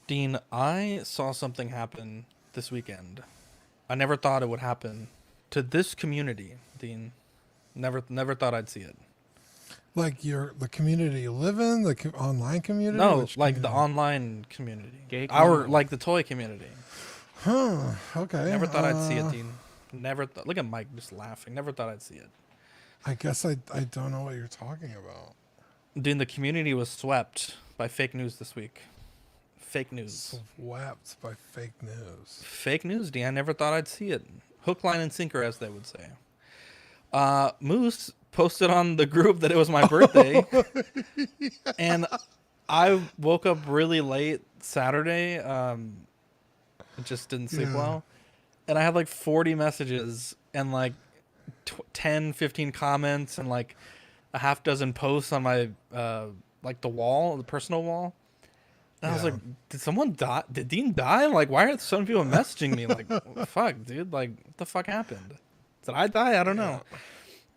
Dean, I saw something happen this weekend. I never thought it would happen to this community, Dean. Never thought I'd see it. Like the community you live in, the online community? No, Which like the community? online community. Gay Our community. like the toy community. Huh, okay. Never thought I'd see it, Dean. Never thought. Look at Mike just laughing. Never thought I'd see it. I guess I don't know what you're talking about. Dean, the community was swept by fake news this week. Fake news. Swept by fake news. Fake news, Dean. I never thought I'd see it. Hook, line, and sinker, as they would say. Moose posted on the group that it was my birthday. And I woke up really late Saturday. Just didn't sleep well. And I had like 40 messages and like 10, 15 comments and like a half dozen posts on my like the wall, the personal wall. And I was like, did someone die? Did Dean die? Like, why are so many people messaging me? Like, fuck, dude. Like, what the fuck happened? Did I die? I don't know.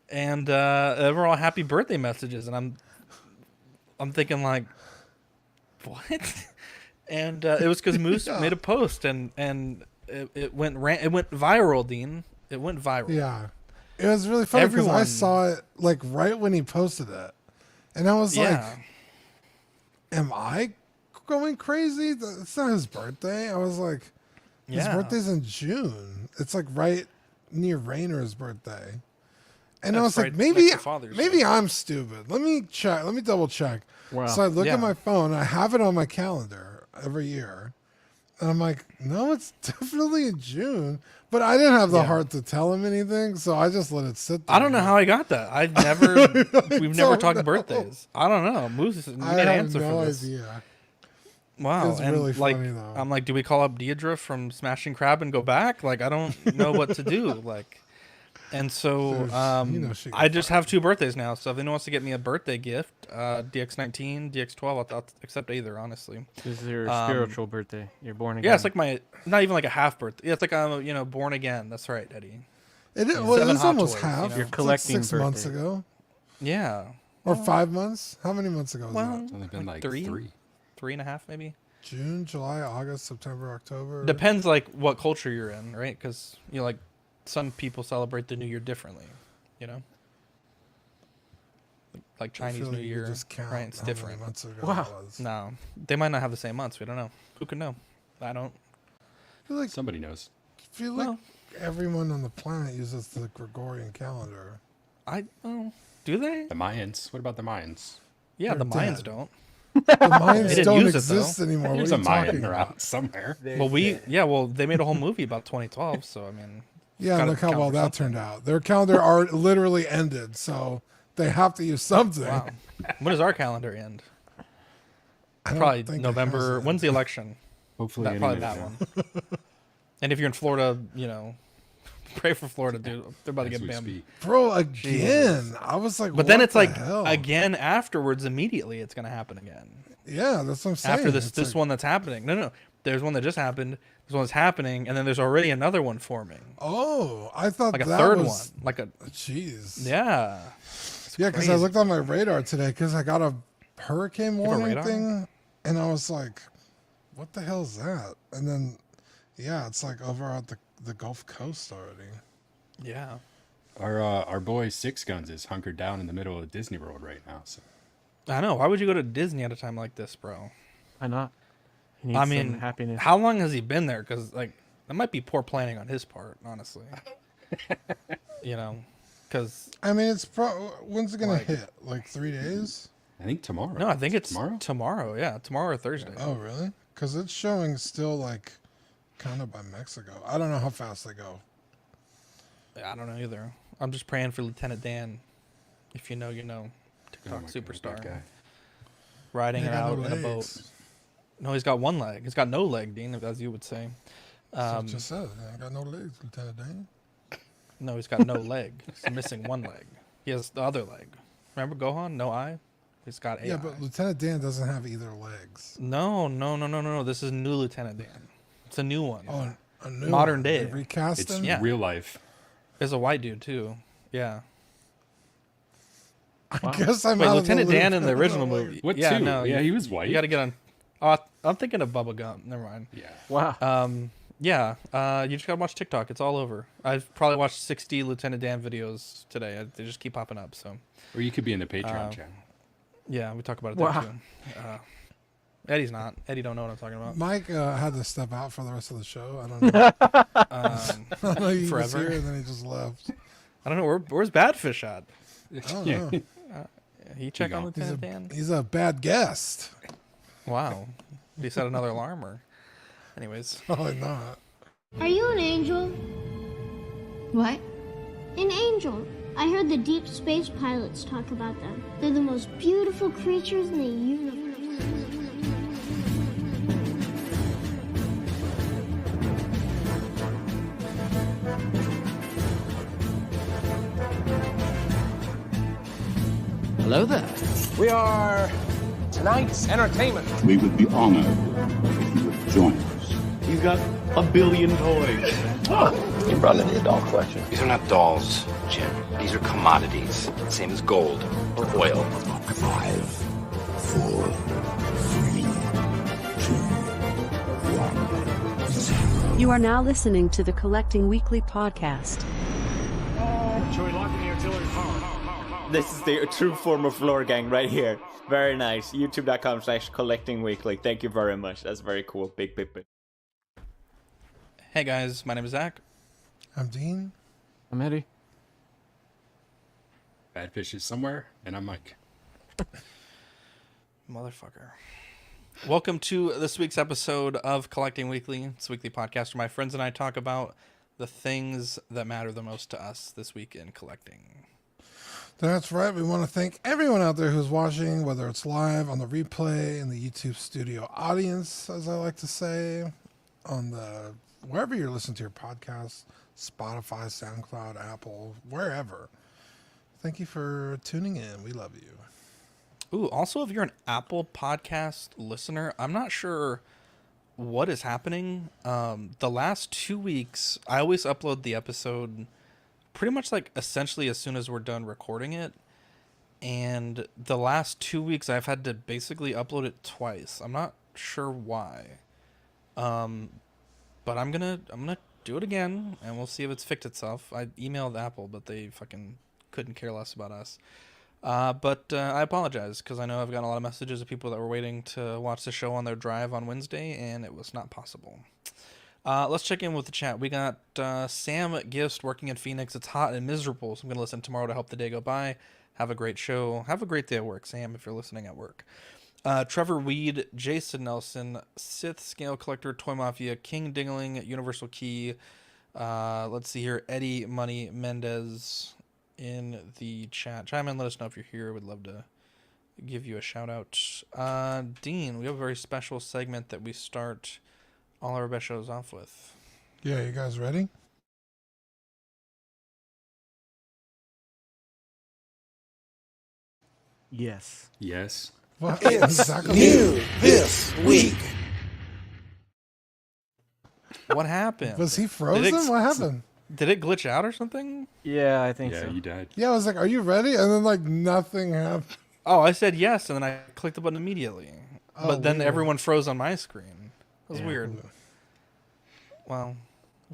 And they were all happy birthday messages, and I'm thinking like, what? And it was because Moose made a post, and it went viral, Dean. It went viral. Yeah. It was really funny because I saw it like right when he posted it. And I was like, am I going crazy? It's not his birthday. I was like, his birthday's in June. It's like right near Rainer's birthday. And I was like, maybe I'm stupid. Let me check. Let me double check. Wow. So I look at my phone. I have it on my calendar every year. And I'm like, no, it's definitely in June. But I didn't have the heart to tell him anything, so I just let it sit there. I don't know how I got that. We've never talked birthdays. I don't know. Moose, you need an answer for this. Idea. Wow. It's really funny, though. I'm like, do we call up Deidre from Smashing Crab and go back? Like, I don't know what to do. Like, and so I just have 2 birthdays now. So if anyone wants to get me a birthday gift, DX19, DX12, I'll accept either, honestly. This is your spiritual birthday. You're born again. Yeah, it's like not even like a half birthday. Yeah, it's like I'm, born again. That's right, Eddie. It was almost half. You're collecting like 6 months ago. Yeah. Or 5 months? How many months ago was that? It's only been like 3.5 maybe. June, July, August, September, October. Depends like what culture you're in, right? Because like some people celebrate the New Year differently, like Chinese New Year, right? It's different. Months ago wow. it was. No, they might not have the same months. We don't know. Who can know? I don't. I feel like somebody knows. Everyone on the planet uses the Gregorian calendar. Do they? The Mayans. What about the Mayans? Yeah, They're the Mayans dead. don't. The Mayans didn't don't use it, exist anymore. There's what a are you Mayan talking around about? somewhere. Well, they made a whole movie about 2012. So I mean, Yeah, look how well that turned out. Their calendar literally ended, so they have to use something. Wow. When does our calendar end? I don't Probably think it November. has When's the election? Hopefully, Probably that one. And if you're in Florida, pray for Florida, dude. They're about to get bammed. Bro, again. I was like, but then it's like hell? again afterwards, immediately it's gonna happen again. Yeah, that's what I'm saying. After this one that's happening. No. There's one that just happened. There's one that's happening, and then there's already another one forming. Oh, I thought like a that third was, one. Like a jeez. Yeah. Yeah, because I looked on my radar today because I got a hurricane warning thing, and I was like, "What the hell is that?" And then, yeah, it's like over at the Gulf Coast already. Yeah. Our boy Six Guns is hunkered down in the middle of Disney World right now. So I know. Why would you go to Disney at a time like this, bro? Why not? He needs some happiness. How long has he been there? Because like that might be poor planning on his part, honestly. Because I mean, when's it gonna hit? Like 3 days? I think tomorrow. No, I think it's tomorrow. Tomorrow, yeah, tomorrow or Thursday. Oh, really? Because it's showing still like kind of by Mexico. I don't know how fast they go. I don't know either. I'm just praying for Lieutenant Dan. If you know, you know. TikTok superstar. Guy. Riding it out in a boat. No, he's got one leg. He's got no leg, Dean, as you would say. Just said, I got no legs, Lieutenant Dan. No, he's got no leg. He's missing one leg. He has the other leg. Remember Gohan? No eye? He's got Yeah, eye. but Lieutenant Dan doesn't have either legs. No. This is new Lieutenant Dan. It's a new one. Oh, a new modern one. day. They recast It's him? real life. There's a white dude too. Yeah. I guess I'm Wait, out Lieutenant of the Dan loop. in the original movie. What yeah, two? No, Yeah, he was white. You got to get on. Oh, I'm thinking of Bubba Gump. Never mind. Yeah. Wow. Yeah. You just gotta watch TikTok. It's all over. I've probably watched 60 Lieutenant Dan videos today. They just keep popping up. So. Or you could be in the Patreon channel. Yeah, we talk about it there too. Eddie's not. Eddie don't know what I'm talking about. Mike had to step out for the rest of the show. I don't know. I don't know, he was Forever. here and then he just left. I don't know. Where's Badfish at? I don't know. He check on Lieutenant Dan? He's a bad guest. Wow. Did he set another alarm or? Anyways. Probably not. Are you an angel? What? An angel. I heard the deep space pilots talk about them. They're the most beautiful creatures in the universe. Hello there. We are tonight's entertainment. We would be honored if you would join us. You got a billion toys. You brought in the doll collection. These are not dolls, Jim. These are commodities. Same as gold or oil. 5, 4, 3, 2, 1, 0. You are now listening to the Collecting Weekly podcast. Should we lock in the artillery power? This is the true form of floor gang right here. Very nice. YouTube.com/collectingweekly. Thank you very much. That's very cool. Big. Hey guys, my name is Zach. I'm Dean. I'm Eddie. Badfish is somewhere, and I'm Mike. Motherfucker. Welcome to this week's episode of Collecting Weekly. It's a weekly podcast where my friends and I talk about the things that matter the most to us this week in collecting. That's right. We want to thank everyone out there who's watching, whether it's live, on the replay, in the YouTube studio audience, as I like to say, on the wherever you're listening to your podcast, Spotify, SoundCloud, Apple, wherever. Thank you for tuning in. We love you. Ooh, also, if you're an Apple Podcast listener, I'm not sure what is happening. The last 2 weeks, I always upload the episode pretty much like essentially as soon as we're done recording it. And the last 2 weeks, I've had to basically upload it twice. I'm not sure why. But I'm gonna do it again, and we'll see if it's fixed itself. I emailed Apple, but they fucking couldn't care less about us. But I apologize, because I know I've gotten a lot of messages of people that were waiting to watch the show on their drive on Wednesday, and it was not possible. Let's check in with the chat. We got Sam Gist working in Phoenix. It's hot and miserable, so I'm going to listen tomorrow to help the day go by. Have a great show. Have a great day at work, Sam, if you're listening at work. Trevor Weed, Jason Nelson, Sith Scale Collector, Toy Mafia, King Dingling, Universal Key. Let's see here. Eddie Money Mendez in the chat. Chime in, let us know if you're here. We'd love to give you a shout out. Dean, we have a very special segment that we start all our best shows off with. Yeah, you guys ready? Yes. Yes. What? It's new this week. What happened? Was he frozen? What happened? Did it glitch out or something? Yeah, I think so. Yeah, you died. Yeah, I was like, are you ready? And then like nothing happened. Oh, I said yes, and then I clicked the button immediately. Oh, but then weird. everyone froze on my screen. It was Yeah. weird. Well,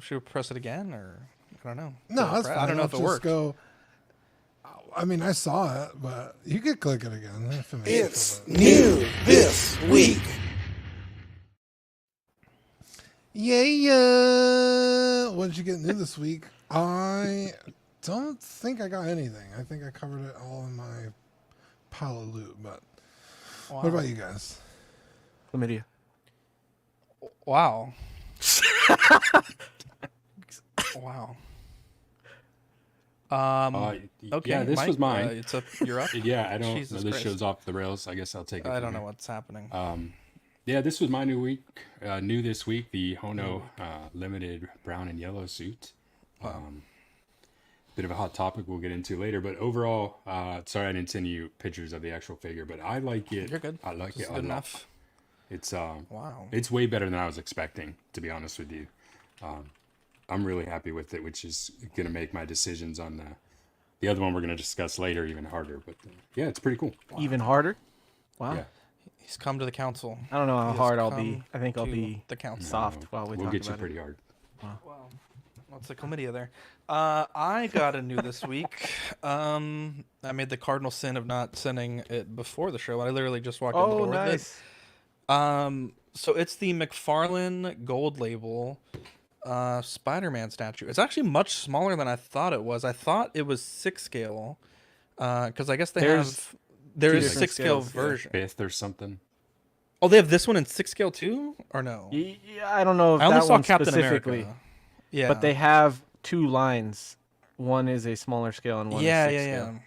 should we press it again, or I don't know. No, that's fine. I don't know if it worked. I mean, I saw it, but you could click it again. If it makes you It's feel better. new this week. Yeah. What did you get new this week? I don't think I got anything. I think I covered it all in my pile of loot. But Wow. what about you guys? Chlamydia. Wow. Wow. Okay. Yeah, this Mike, was mine. It's up. You're up. Yeah, I don't Jesus know. This Christ. show's off the rails. I guess I'll take it. I from don't know here. what's happening. Yeah, this was my new week. New this week, the Hono limited brown and yellow suit. Bit of a hot topic we'll get into later, but overall, sorry I didn't send you pictures of the actual figure, but I like it. You're good. I like This it is a good lot. enough. It's Wow. it's way better than I was expecting, to be honest with you. I'm really happy with it, which is gonna make my decisions on the other one we're gonna discuss later even harder. But yeah, it's pretty cool. Even harder? Wow. Yeah. He's come to the council. I don't know how He has hard I'll come be. I think I'll to be the council. soft while we We'll talk get you about pretty it. hard. Wow. Well, what's the chlamydia there? I got a new this week. I made the cardinal sin of not sending it before the show. I literally just walked in the door nice. with it. So it's the McFarlane Gold Label Spider-Man statue. It's actually much smaller than I thought it was. I thought it was 6 scale. Because I guess there is a 6 scale version. Fifth or something. Oh, they have this one in 6 scale too, or no? Yeah, I don't know if I only that saw one Captain specifically. America. Yeah, But they have 2 lines. One is a smaller scale and one is 6 scale.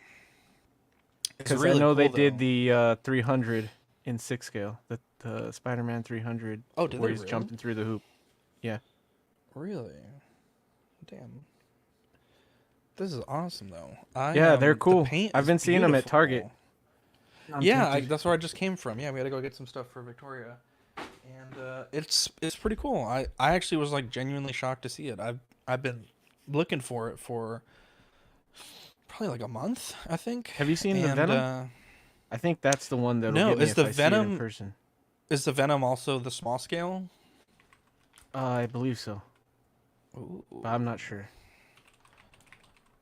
Because really I know cool, they did though. the 300 in 6 scale. The Spider-Man 300. Oh, did where they he's really? jumping through the hoop. Yeah. Really? Damn. This is awesome, though. Yeah, they're the cool. paint I've is been seeing them at beautiful. Target. I'm Yeah, tempted. that's where I just came from. Yeah, we had to go get some stuff for Victoria, and it's pretty cool. I actually was like genuinely shocked to see it. I've been looking for it for probably like a month, I think. Have you seen the Venom? I think that's the one that'll No, get me is if the I see it Venom in person. Is the Venom also the small scale? I believe so. Ooh. But I'm not sure.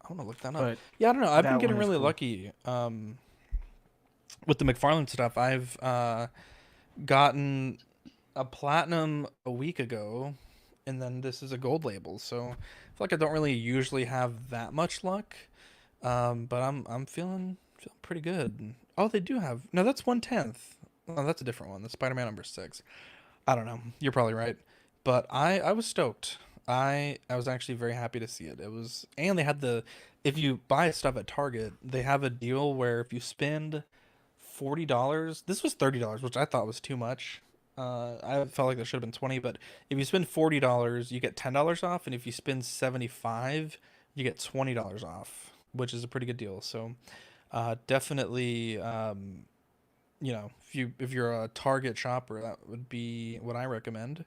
I want to look that up. But Yeah, I don't know. I've been that getting one is really cool. lucky with the McFarlane stuff. I've gotten a platinum a week ago, and then this is a gold label. So I feel like I don't really usually have that much luck, but I'm feeling pretty good. Oh, they do have that's 1/10. Oh, that's a different one. The Spider-Man number 6. I don't know. You're probably right, but I was stoked. I was actually very happy to see it. It was, and they had if you buy stuff at Target, they have a deal where if you spend $40, this was $30, which I thought was too much. I felt like there should have been 20, but if you spend $40, you get $10 off, and if you spend 75, you get $20 off, which is a pretty good deal. So, definitely, if you're a Target shopper, that would be what I recommend.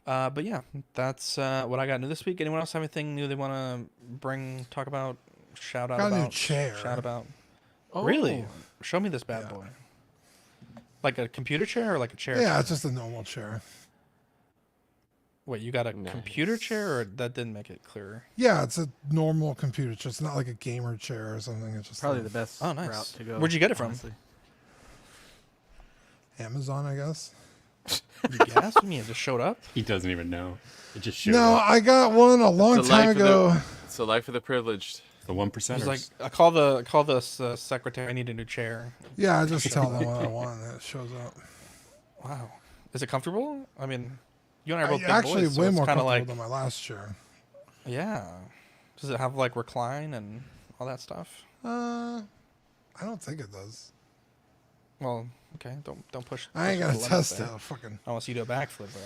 But yeah, that's what I got new this week. Anyone else have anything new they want to talk about, shout out Got a about? new chair. Shout about. Oh. Really? Show me this bad boy. Like a computer chair or like a chair? Yeah, it's just a normal chair. Wait, you got a computer chair, or that didn't make it clearer? Yeah, it's a normal computer chair. It's not like a gamer chair or something. It's just Probably the best Oh, nice. route to go. Where'd you get it from? honestly. Amazon, I guess. You guessed? What do you mean? It just showed up? He doesn't even know. It just showed No, up. I got one a long time ago. It's the life of the privileged. The 1%. It was like, I call the secretary. I need a new chair. Yeah, I just tell them what I want and it shows up. Wow, is it comfortable? I mean, you and I are both big Actually, boys, so way it's more kind comfortable of like than my last chair. Yeah. Does it have like recline and all that stuff? I don't think it does. Well, okay. Don't push. I ain't push gonna the limit test there. it. Fucking Unless you do a backflip, bro.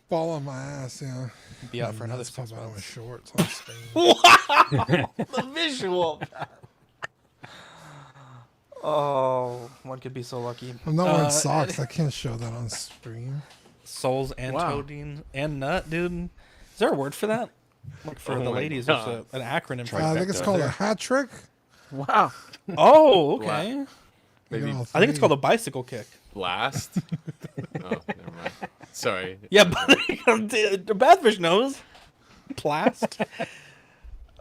ball on my ass, yeah. Be out for another nuts 6 pop out of my months. shorts. On Spain. Wow, the visual. Oh, one could be so lucky. I'm not wearing socks. I can't show that on stream. Soles and toadine and nut, dude. Is there a word for that? Like for the ladies, there's an acronym for I think it's called a hat trick. Wow. Oh, okay. Maybe I think it's called a bicycle kick. blast. Oh, never mind. Sorry. Yeah, but the Badfish knows. Plast.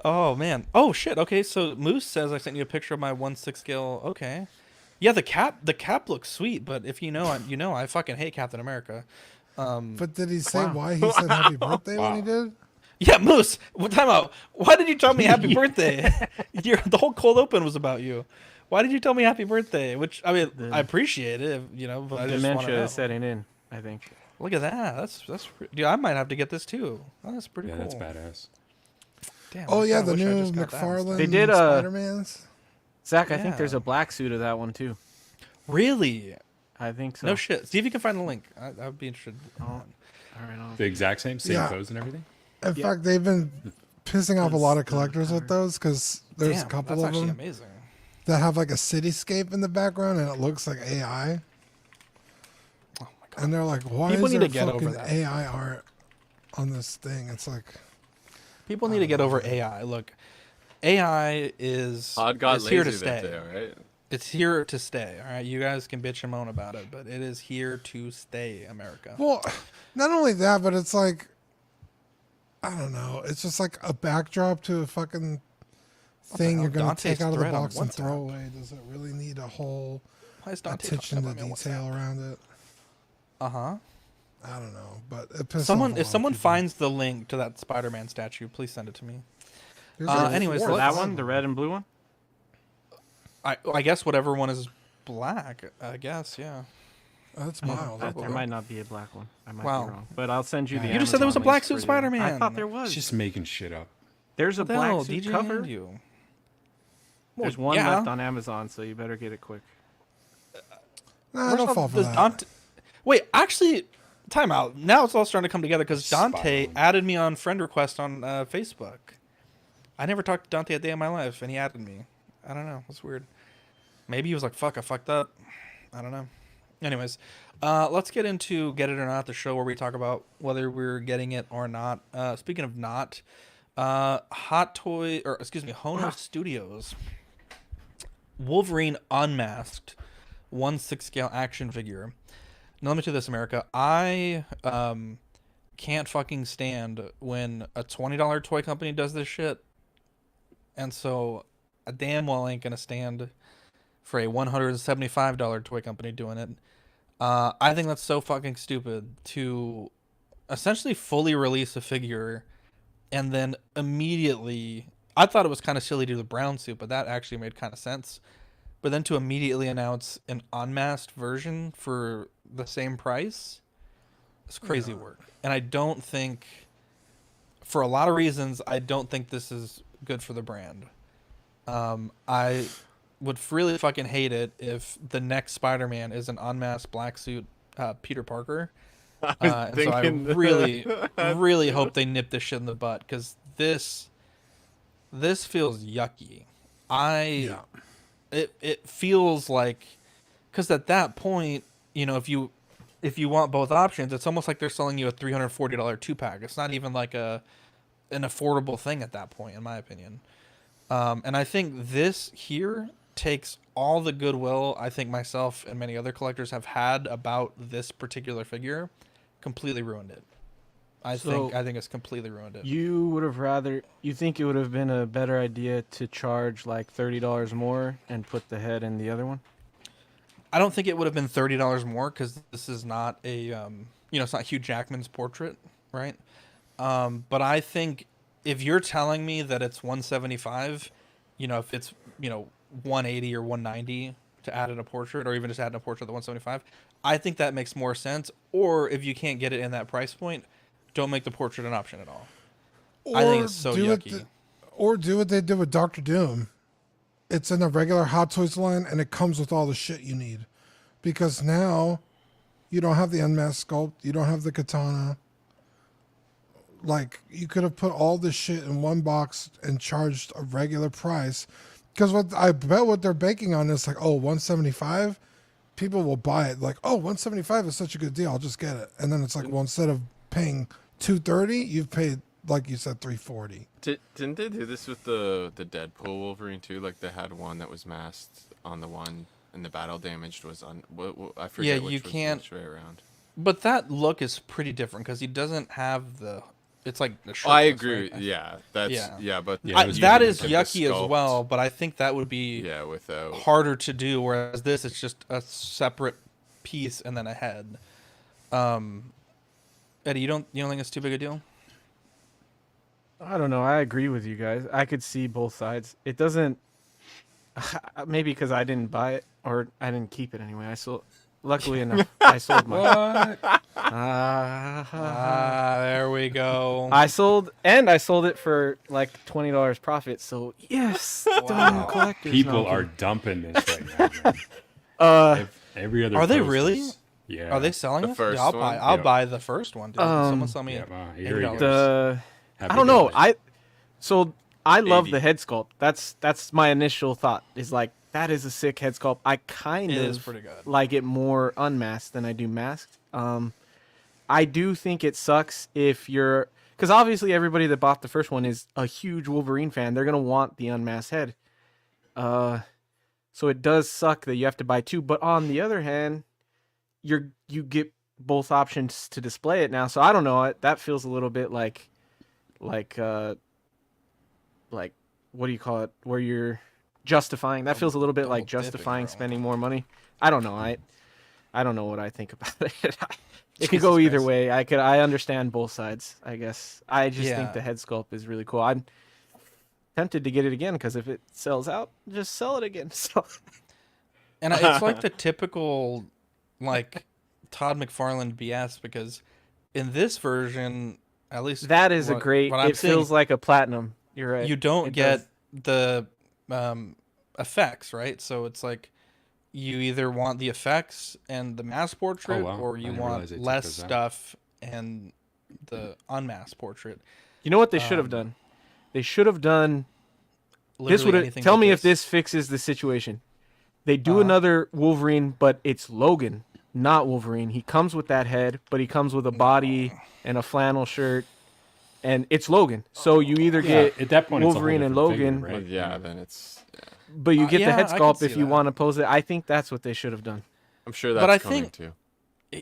Oh man. Oh shit. Okay, so Moose says I sent you a picture of my 1/6 scale. Okay. Yeah, the cap looks sweet, but if you know, I fucking hate Captain America. But did he say why he said happy birthday when he did? Yeah, Moose. What time out? Why did you tell me happy birthday? The whole cold open was about you. Why did you tell me happy birthday? Which I mean, I appreciate it, but I just want to Dementia know. is setting in, I think. Look at that. That's dude. I might have to get this too. Oh, that's pretty cool. Yeah, that's badass. Damn, Oh yeah, I the wish I new just got that McFarlane They did Spider-Mans. Zach, I think there's Yeah. a black suit of that one too. Really? I think so. No shit. See if you can find the link. I would be interested. All right. The exact same Yeah. pose and everything. In fact, they've been pissing off a lot of collectors with those because there's Damn, a couple that's of actually them amazing. that have like a cityscape in the background and it looks like AI. Oh my god. And they're like, why People is need there to get over fucking that. AI art on this thing? It's like, People need to get over AI. Look, AI is Pod got here to lazy stay. that day, all right? It's here to stay. All right, you guys can bitch and moan about it, but it is here to stay, America. Well, not only that, but it's like, I don't know. It's just like a backdrop to a fucking thing you're going to take out of the box and throw away. Does it really need a whole attention to detail around it? Uh-huh. I don't know, but it pisses if someone finds the link to that Spider-Man statue, please send it to me. Anyways, that one, the red and blue one. I guess whatever one is black. I guess, yeah. That's mild. There might not be a black one. I might be wrong, but I'll send you the. You just said there was a black suit Spider-Man. I thought there was. Just making shit up. There's a black suit DJ cover. There's one left on Amazon, so you better get it quick. Nah, don't fall for that. Wait, actually, time out. Now it's all starting to come together because Dante added me on friend request on Facebook. I never talked to Dante a day in my life, and he added me. I don't know. It's weird. Maybe he was like, fuck, I fucked up. I don't know. Anyways, let's get into Get It or Not, the show where we talk about whether we're getting it or not. Speaking of not, Hono Studios Wolverine Unmasked 1/6 scale action figure. Now let me do this, America. I can't fucking stand when a $20 toy company does this shit. And so I damn well ain't gonna stand for a $175 toy company doing it. I think that's so fucking stupid to essentially fully release a figure and then immediately... I thought it was kind of silly to do the brown suit, but that actually made kind of sense. But then to immediately announce an unmasked version for the same price, it's crazy work. And I don't think, for a lot of reasons, I don't think this is good for the brand. I would really fucking hate it if the next Spider-Man is an unmasked black suit Peter Parker. And so I really, really hope they nip this shit in the butt, because this feels yucky. It feels like, because at that point, you know, if you want both options, it's almost like they're selling you a $340 2-pack. It's not even like an affordable thing at that point, in my opinion. And I think this here takes all the goodwill I think myself and many other collectors have had about this particular figure, completely ruined it. I think it's completely ruined it. You think it would have been a better idea to charge like $30 more and put the head in the other one? I don't think it would have been $30 more, because this is not a it's not Hugh Jackman's portrait, right? But I think if you're telling me that it's $175, if it's $180 or $190 to add in a portrait, or even just add in a portrait at $175, I think that makes more sense. Or if you can't get it in that price point, don't make the portrait an option at all. I think it's so yucky. Or do what they did with Dr. Doom. It's in a regular Hot Toys line, and it comes with all the shit you need. Because now, you don't have the unmasked sculpt, you don't have the katana. Like, you could have put all this shit in one box and charged a regular price. Because I bet what they're banking on is like, $175, people will buy it. Like, $175 is such a good deal, I'll just get it. And then it's like, well, instead of paying $230, you've paid, like you said, $340. Didn't they do this with the Deadpool Wolverine too? Like, they had one that was masked on the one, and the battle damaged was on. I forget which way around. But that look is pretty different, because he doesn't have the. It's like the shirt. I agree. Right? Yeah, that's but that is yucky as well. But I think that would be without harder to do. Whereas this, it's just a separate piece and then a head. Eddie, you don't think it's too big a deal? I don't know. I agree with you guys. I could see both sides. It doesn't. Maybe because I didn't buy it, or I didn't keep it anyway. Luckily enough, I sold mine. There we go. I sold it for like $20 profit. So yes, collectors. People are dumping this right now. Every other. Are they really? Yeah. Are they selling it? First I'll one? I'll buy the first one. Dude. Someone sell me $80. I don't know. I love the head sculpt. That's my initial thought. Is like, that is a sick head sculpt. I kind of pretty good. Like it more unmasked than I do masked. I do think it sucks if you're, because obviously everybody that bought the first one is a huge Wolverine fan. They're gonna want the unmasked head. So it does suck that you have to buy 2. But on the other hand, you get both options to display it now. So I don't know. That feels a little bit like what do you call it? Where you're justifying. That feels a little bit like justifying spending more money. I don't know. I don't know what I think about it. It could go either way. I understand both sides, I guess. I just think the head sculpt is really cool. I'm tempted to get it again because if it sells out, just sell it again. So, and it's like the typical like Todd McFarlane BS, because in this version, at least that is it feels like a platinum. You're right. You don't get the effects, right? So it's like you either want the effects and the mask portrait, or you want less stuff and the unmasked portrait. You know what they should have done? They should have done this. Tell me if this fixes the situation. They do another Wolverine, but it's Logan, not Wolverine. He comes with that head, but he comes with a body and a flannel shirt, and it's Logan. So you either get at that point Wolverine and Logan, figure, right? Yeah, then it's. Yeah. But you get the head sculpt if you want to pose it. I think that's what they should have done. I'm sure that's coming too.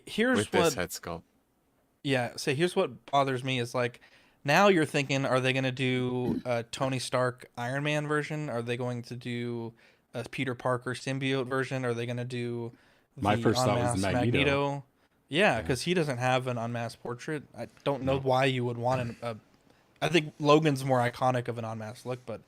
Here's with this head sculpt. Yeah, so here's what bothers me is like, now you're thinking, are they going to do a Tony Stark Iron Man version? Are they going to do a Peter Parker symbiote version? Are they going to do my first thought was the Magneto? Yeah, because he doesn't have an unmasked portrait. I don't know why you would want I think Logan's more iconic of an unmasked look, but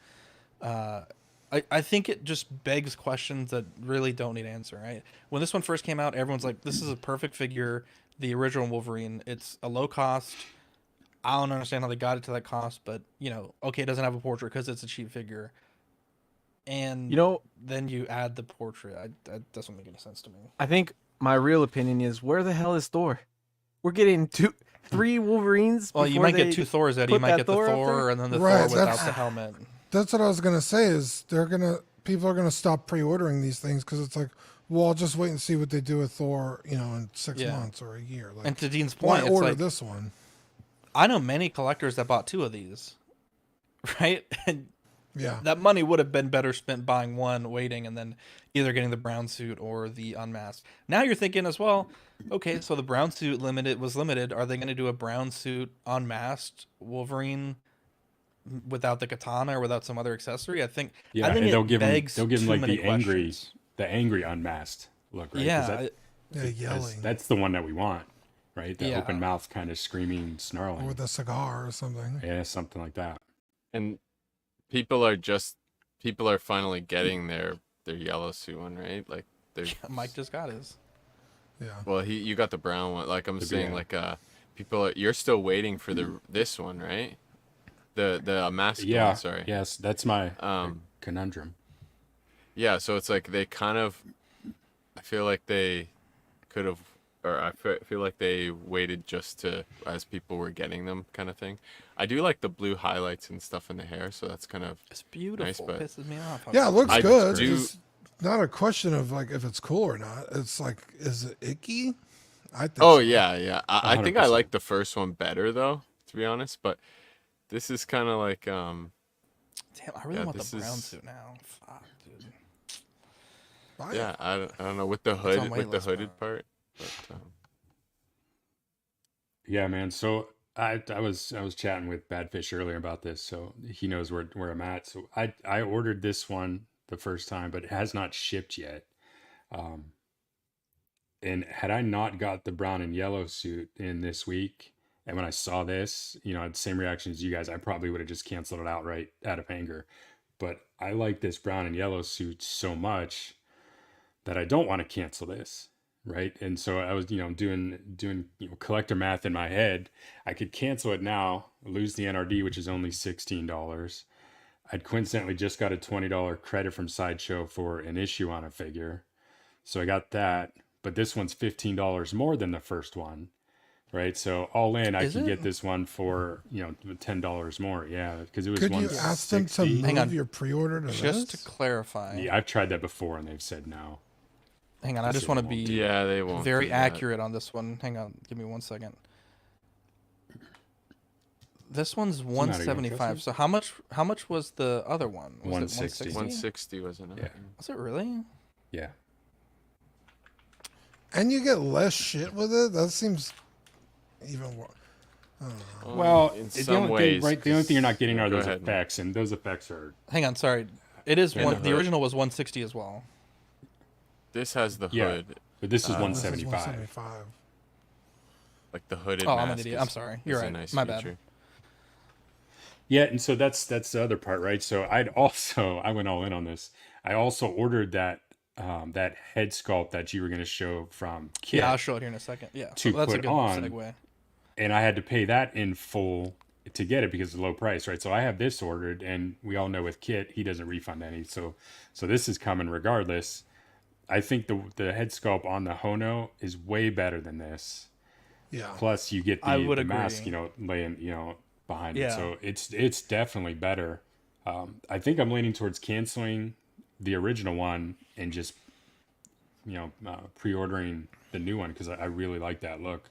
I think it just begs questions that really don't need answer, right? When this one first came out, everyone's like, this is a perfect figure, the original Wolverine. It's a low cost. I don't understand how they got it to that cost, but, okay, it doesn't have a portrait because it's a cheap figure. And, then you add the portrait. That doesn't make any sense to me. I think my real opinion is, where the hell is Thor? We're getting 3 Wolverines. Well, you might get 2 Thors, Eddie. You might get the Thor and then the Thor without the helmet. That's what I was gonna say. Is people are gonna stop pre-ordering these things because it's like, well, I'll just wait and see what they do with Thor, in 6 months or a year. Like, and to Dean's point, why order this one? I know many collectors that bought 2 of these, right? And yeah, that money would have been better spent buying one, waiting, and then either getting the brown suit or the unmasked. Now you're thinking as well, okay, so the brown suit was limited. Are they going to do a brown suit unmasked Wolverine without the katana or without some other accessory? I think and they'll give him like the angry unmasked look, right? Yeah, yelling. That's the one that we want, right? The open mouth, kind of screaming, snarling, or with a cigar or something. Yeah, something like that. And people are finally getting their yellow suit one, right? Like Mike just got his. Yeah. Well, you got the brown one. Like I'm saying, you're still waiting for this one, right? The mask one, sorry. Yes, that's my conundrum. Yeah, so it's like they kind of, I feel like they could have, or I feel like they waited just as people were getting them, kind of thing. I do like the blue highlights and stuff in the hair, so that's kind of it's beautiful. Nice, but pisses me off. Yeah, it looks good. It's not a question of like if it's cool or not. It's like, is it icky? I think. Oh so. Yeah. I think I like the first one better though, to be honest. But this is kind of like damn, I really want the brown suit now. Fuck, dude. Yeah, I don't know with the hooded part. But, yeah, man. So I was chatting with Badfish earlier about this, so he knows where I'm at. So I ordered this one the first time, but it has not shipped yet. And had I not got the brown and yellow suit in this week, and when I saw this, I had the same reaction as you guys, I probably would have just canceled it outright out of anger. But I like this brown and yellow suit so much that I don't want to cancel this, right? And so I was, doing collector math in my head. I could cancel it now, lose the NRD, which is only $16. I'd coincidentally just got a $20 credit from Sideshow for an issue on a figure. So I got that, but this one's $15 more than the first one, right? So all in, I can get this one for, $10 more. Yeah, because it was Could you ask them to move your pre-order to just this? to clarify. Yeah, I've tried that before and they've said no. Hang on, I just want to be they won't very accurate on this one. Hang on, give me 1 second. This one's not a 175. So how much was the other one? Was 160. It 160 wasn't it? Yeah. Was it really? Yeah. And you get less shit with it. That seems even worse. Well, in the some only ways, thing, right? The only thing you're not getting are Go those ahead. effects, and those effects are. Hang on, sorry. It is And one. the The hood. original was 160 as well. This has the Yeah, hood. but this is This is 175. 175. Like the hooded Oh, mask. I'm an idiot. I'm sorry. You're is a right. nice My bad. feature. Yeah, and so that's the other part, right? So I went all in on this. I also ordered that that head sculpt that you were going to show from Kit. Yeah, I'll show it here in a second. Yeah, to so that's a put good on, segue. and I had to pay that in full to get it because of the low price, right? So I have this ordered, and we all know with Kit, he doesn't refund any. So this is coming regardless. I think the head sculpt on the Hono is way better than this. Yeah. Plus, you get I the would mask, agree. laying, behind it. Yeah. So it's definitely better. I think I'm leaning towards canceling the original one and just, pre-ordering the new one because I really like that look.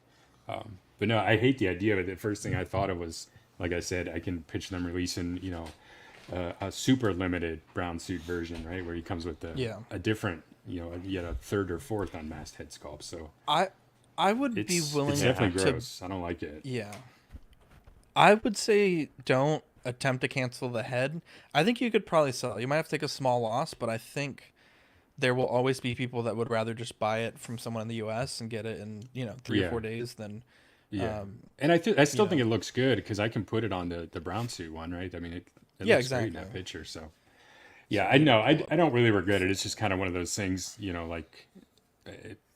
But no, I hate the idea of it. The first thing I thought of was, like I said, I can pitch them releasing, a super limited brown suit version, right, where he comes with a different, yet a third or fourth unmasked head sculpt. So I would be willing it's to. definitely gross. I don't like it. Yeah. I would say don't attempt to cancel the head. I think you could probably sell it. You might have to take a small loss, but I think there will always be people that would rather just buy it from someone in the U.S. and get it in 3 or 4 days than. Yeah, and I still think it looks good because I can put it on the brown suit one, right? I mean, it looks great in that picture. So, yeah, I know I don't really regret it. It's just kind of one of those things, like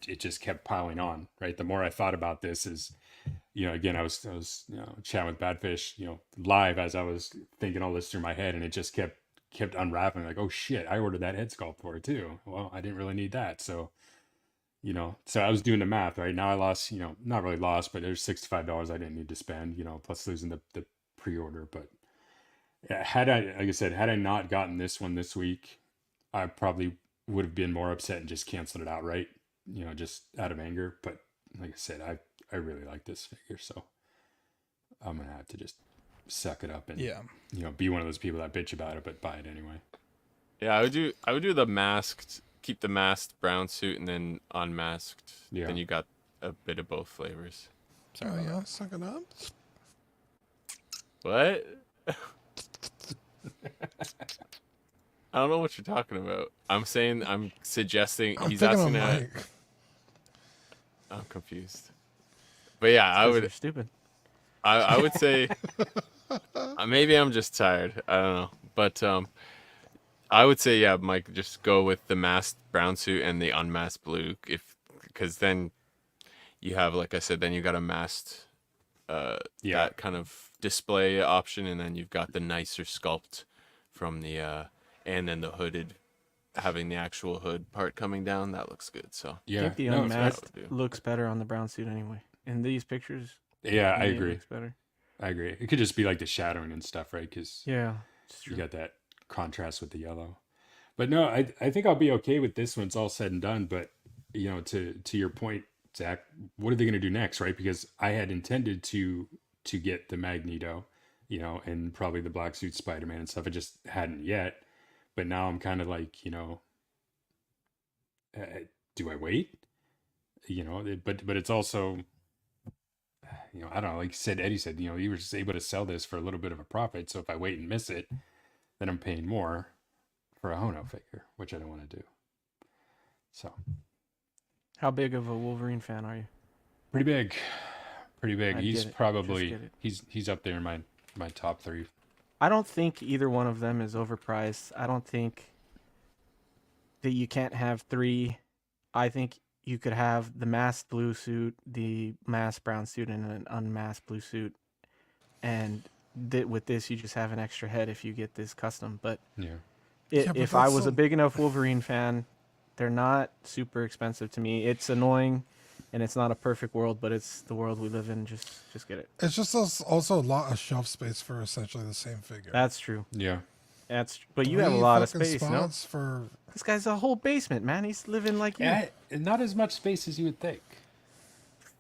it just kept piling on, right? The more I thought about this, is again I was chatting with Badfish, live as I was thinking all this through my head, and it just kept unwrapping. Like, oh shit, I ordered that head sculpt for it too. Well, I didn't really need that, so. So I was doing the math, right? Now I lost, not really lost, but there's $65 I didn't need to spend, plus losing the pre-order. But yeah, like I said, had I not gotten this one this week, I probably would have been more upset and just canceled it outright, just out of anger. But like I said, I really like this figure, so I'm going to have to just suck it up and, be one of those people that bitch about it, but buy it anyway. Yeah, I would do the masked. Keep the masked brown suit and then unmasked. Yeah. Then you got a bit of both flavors. Sorry, suck it up. What? I don't know what you're talking about. I'm suggesting he's asking that. I'm confused. But yeah, I would. Stupid. I would say maybe I'm just tired. I don't know, but I would say, yeah, Mike, just go with the masked brown suit and the unmasked blue, because then you have, like I said, then you got a masked, that kind of display option, and then you've got the nicer sculpt from the, and then the hooded, having the actual hood part coming down. That looks good. So I think the unmasked looks better on the brown suit anyway. In these pictures. Yeah, I agree. It looks better. I agree. It could just be like the shadowing and stuff, right? Because you got that contrast with the yellow. But no, I think I'll be okay with this when it's all said and done. But to your point, Zach, what are they going to do next, right? Because I had intended to get the Magneto, and probably the black suit Spider-Man and stuff. I just hadn't yet. But now I'm kind of like, do I wait? But it's also, I don't know. Like Eddie said, you were just able to sell this for a little bit of a profit. So if I wait and miss it, then I'm paying more for a Hono figure, which I don't want to do. So, how big of a Wolverine fan are you? Pretty big. He's probably he's up there in my top 3. I don't think either one of them is overpriced. I don't think that you can't have 3. I think you could have the masked blue suit, the masked brown suit, and an unmasked blue suit, and with this you just have an extra head if you get this custom. But if I was a big enough Wolverine fan, they're not super expensive to me. It's annoying, and it's not a perfect world, but it's the world we live in. Just get it. It's just also a lot of shelf space for essentially the same figure. That's true. Yeah. But you have a lot of space, no? For... This guy's a whole basement, man. He's living like you. Not as much space as you would think.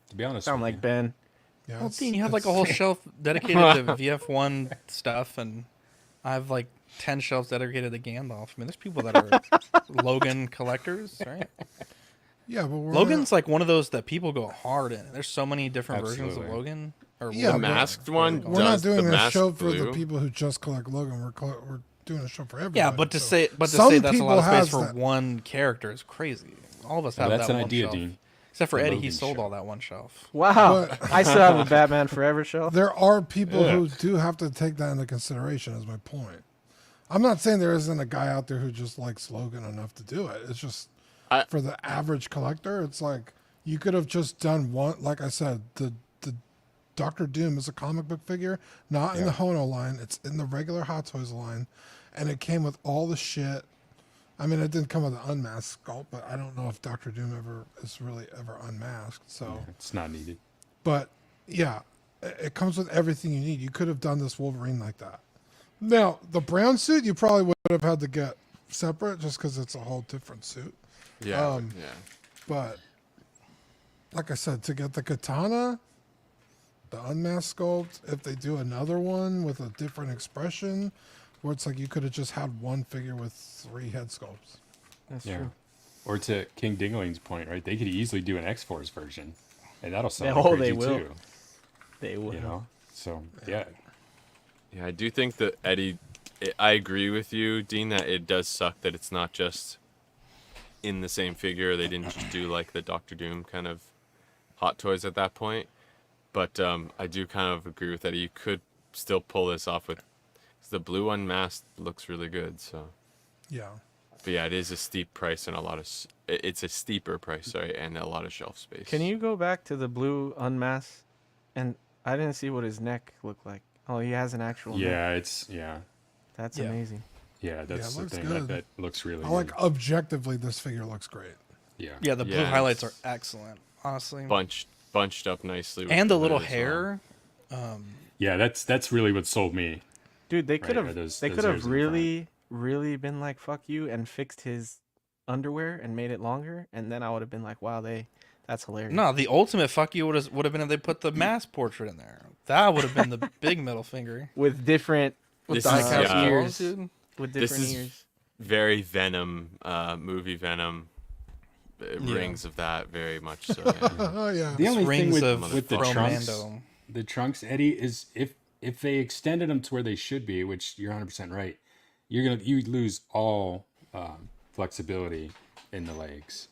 To be honest, Sound like Ben. Yeah, Well, Dean, you have like a whole shelf dedicated to VF1 stuff, and I have like 10 shelves dedicated to Gandalf. I mean, there's people that are Logan collectors, right? Yeah, but Logan's like one of those that people go hard in. There's so many different versions of Absolutely. Logan. Or The masked one. we're not doing the a show for blue. the people who just collect Logan. We're doing a show for everybody. Yeah, but to so say that's some a lot people of space has for that. one character is crazy. All of us have that's that an one idea, shelf. Dean. Except for The Eddie, he Logan sold shelf. all that one shelf. Wow. But- I still have a Batman Forever shelf. There are people who do have to take that into consideration. Is my point. I'm not saying there isn't a guy out there who just likes Logan enough to do it. It's just for the average collector, it's like you could have just done one. Like I said, the Doctor Doom is a comic book figure, not in the Hono line. It's in the regular Hot Toys line, and it came with all the shit. I mean, it didn't come with an unmasked sculpt, but I don't know if Doctor Doom is really ever unmasked. So it's not needed. But yeah, it comes with everything you need. You could have done this Wolverine like that. Now, the brown suit, you probably would have had to get separate just because it's a whole different suit. Yeah, But like I said, to get the katana, the unmasked sculpt, if they do another one with a different expression, where it's like you could have just had one figure with 3 head sculpts. That's true. Or to King Dingling's point, right? They could easily do an X-Force version, and that'll sell Oh, like they crazy will. too. They will. You know, so yeah. Yeah, I do think that Eddie. I agree with you, Dean, that it does suck that it's not just in the same figure. They didn't just do like the Doctor Doom kind of Hot Toys at that point. But I do kind of agree with Eddie. You could still pull this off with the blue unmasked looks really good. So yeah. But yeah, it is a steep price and a lot of. It's a steeper price, sorry, and a lot of shelf space. Can you go back to the blue unmasked? And I didn't see what his neck looked like. Oh, he has an actual neck. That's amazing. Yeah, that's the looks thing. good. That looks really I good. like objectively, this figure looks great. Yeah. Yeah, the blue highlights are excellent, honestly. Bunched up nicely. And the little hood as hair. Yeah, that's really what sold me. Dude, they could Right, have those they could ears have in the front. really been like fuck you and fixed his underwear and made it longer, and then I would have been like, wow, that's hilarious. No, the ultimate fuck you would have been if they put the mask portrait in there. That would have been the big middle finger. With different die-cast yeah. walls, dude. With This different is ears. very Venom, movie Venom. Rings of that very much so. Oh yeah. The only thing Rings with the from trunks, Mando. the trunks, Eddie, is if they extended them to where they should be, which you're 100% right, you lose all flexibility in the legs.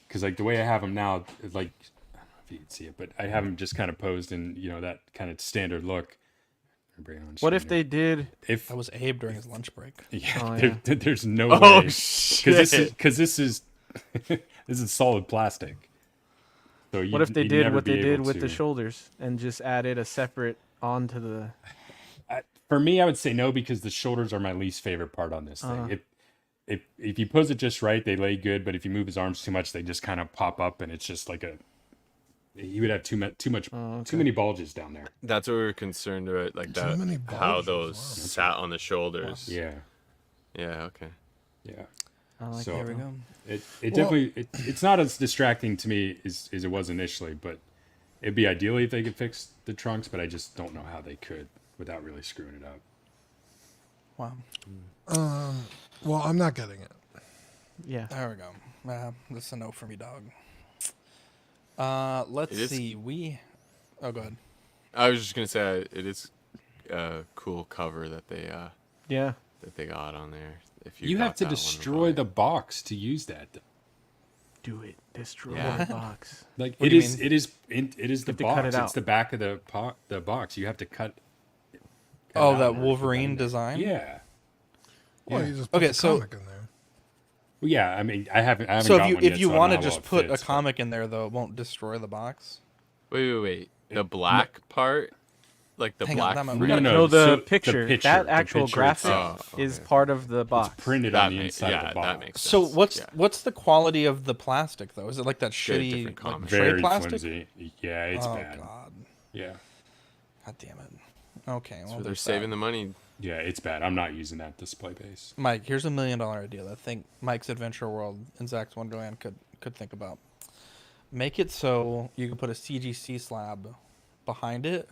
Because like the way I have them now, like I don't know if you can see it, but I have them just kind of posed in that kind of standard look. What if they did? That was Abe during his lunch break. Yeah, there's no Oh, way. shit. Because this is this is solid plastic. So What if they you'd did never what be they did able with the to- shoulders and just added a separate onto the? For me, I would say no, because the shoulders are my least favorite part on this thing. If you pose it just right, they lay good. But if you move his arms too much, they just kind of pop up, and it's just like you would have too many bulges down there. That's what we were concerned about, like Too that. many How bulges, those wow. sat on the shoulders. Yeah, Yeah. Okay. yeah. I like So- There we go. It definitely it's not as distracting to me as it was initially, but it'd be ideally if they could fix the trunks, but I just don't know how they could without really screwing it up. Wow. Well, I'm not getting it. Yeah. There we go. That's a no for me, dog. Let's It is- see. Oh, go ahead. I was just gonna say it is a cool cover that they Yeah. that they got on there. If You got have to that one, destroy buy the box to use that. Do it. Destroy Yeah. the box. Like What it do you is, mean? it is the have to cut box. it out. It's the back of the box. You have to cut. Oh, it that out and Wolverine put that in there. design? Yeah. Well, Yeah. you just put Okay, the so- comic in there. Well, yeah. I mean, I haven't. So got one if yet, you so I don't want know to how just it put fits, a but- comic in there, though, it won't destroy the box. Wait. The black part, like the Hang on, black. that might- frame? No, so the picture. the That actual picture graphic itself. Oh, is okay. part of the box. It's printed That on the makes- inside yeah, of the box. that makes So sense. what's the quality of the plastic though? Is it like that shitty different like, comic. tray Very plastic? flimsy. Yeah, it's Oh bad. god. Yeah, God damn it. Okay, well So they're there's saving that. the money. yeah, it's bad. I'm not using that display base. Mike, here's $1 million idea that I think Mike's Adventure World and Zach's Wonderland could think about. Make it so you can put a CGC slab behind it,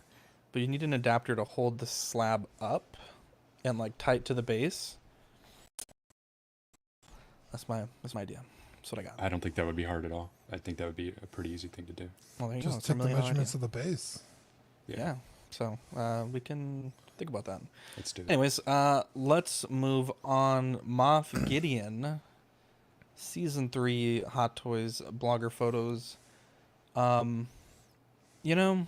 but you need an adapter to hold the slab up and like tight to the base. That's my idea. That's what I got. I don't think that would be hard at all. I think that would be a pretty easy thing to do. Well, there you Just go. take the measurements of the base. Yeah. So we can think about that. Let's do that. Anyways, let's move on. Moff Gideon, Season 3 Hot Toys blogger photos. You know,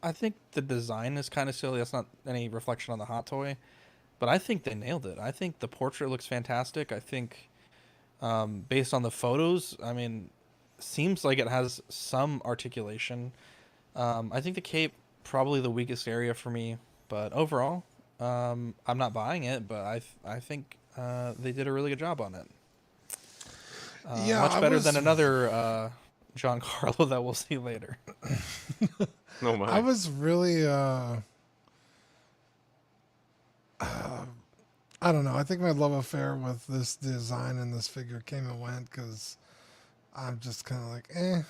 I think the design is kind of silly. That's not any reflection on the hot toy, but I think they nailed it. I think the portrait looks fantastic. I think, based on the photos, I mean, seems like it has some articulation. I think the cape probably the weakest area for me, but overall, I'm not buying it. But I think they did a really good job on it. Much better than another Giancarlo that we'll see later. No my. I was really I don't know. I think my love affair with this design and this figure came and went because I'm just kind of like, eh.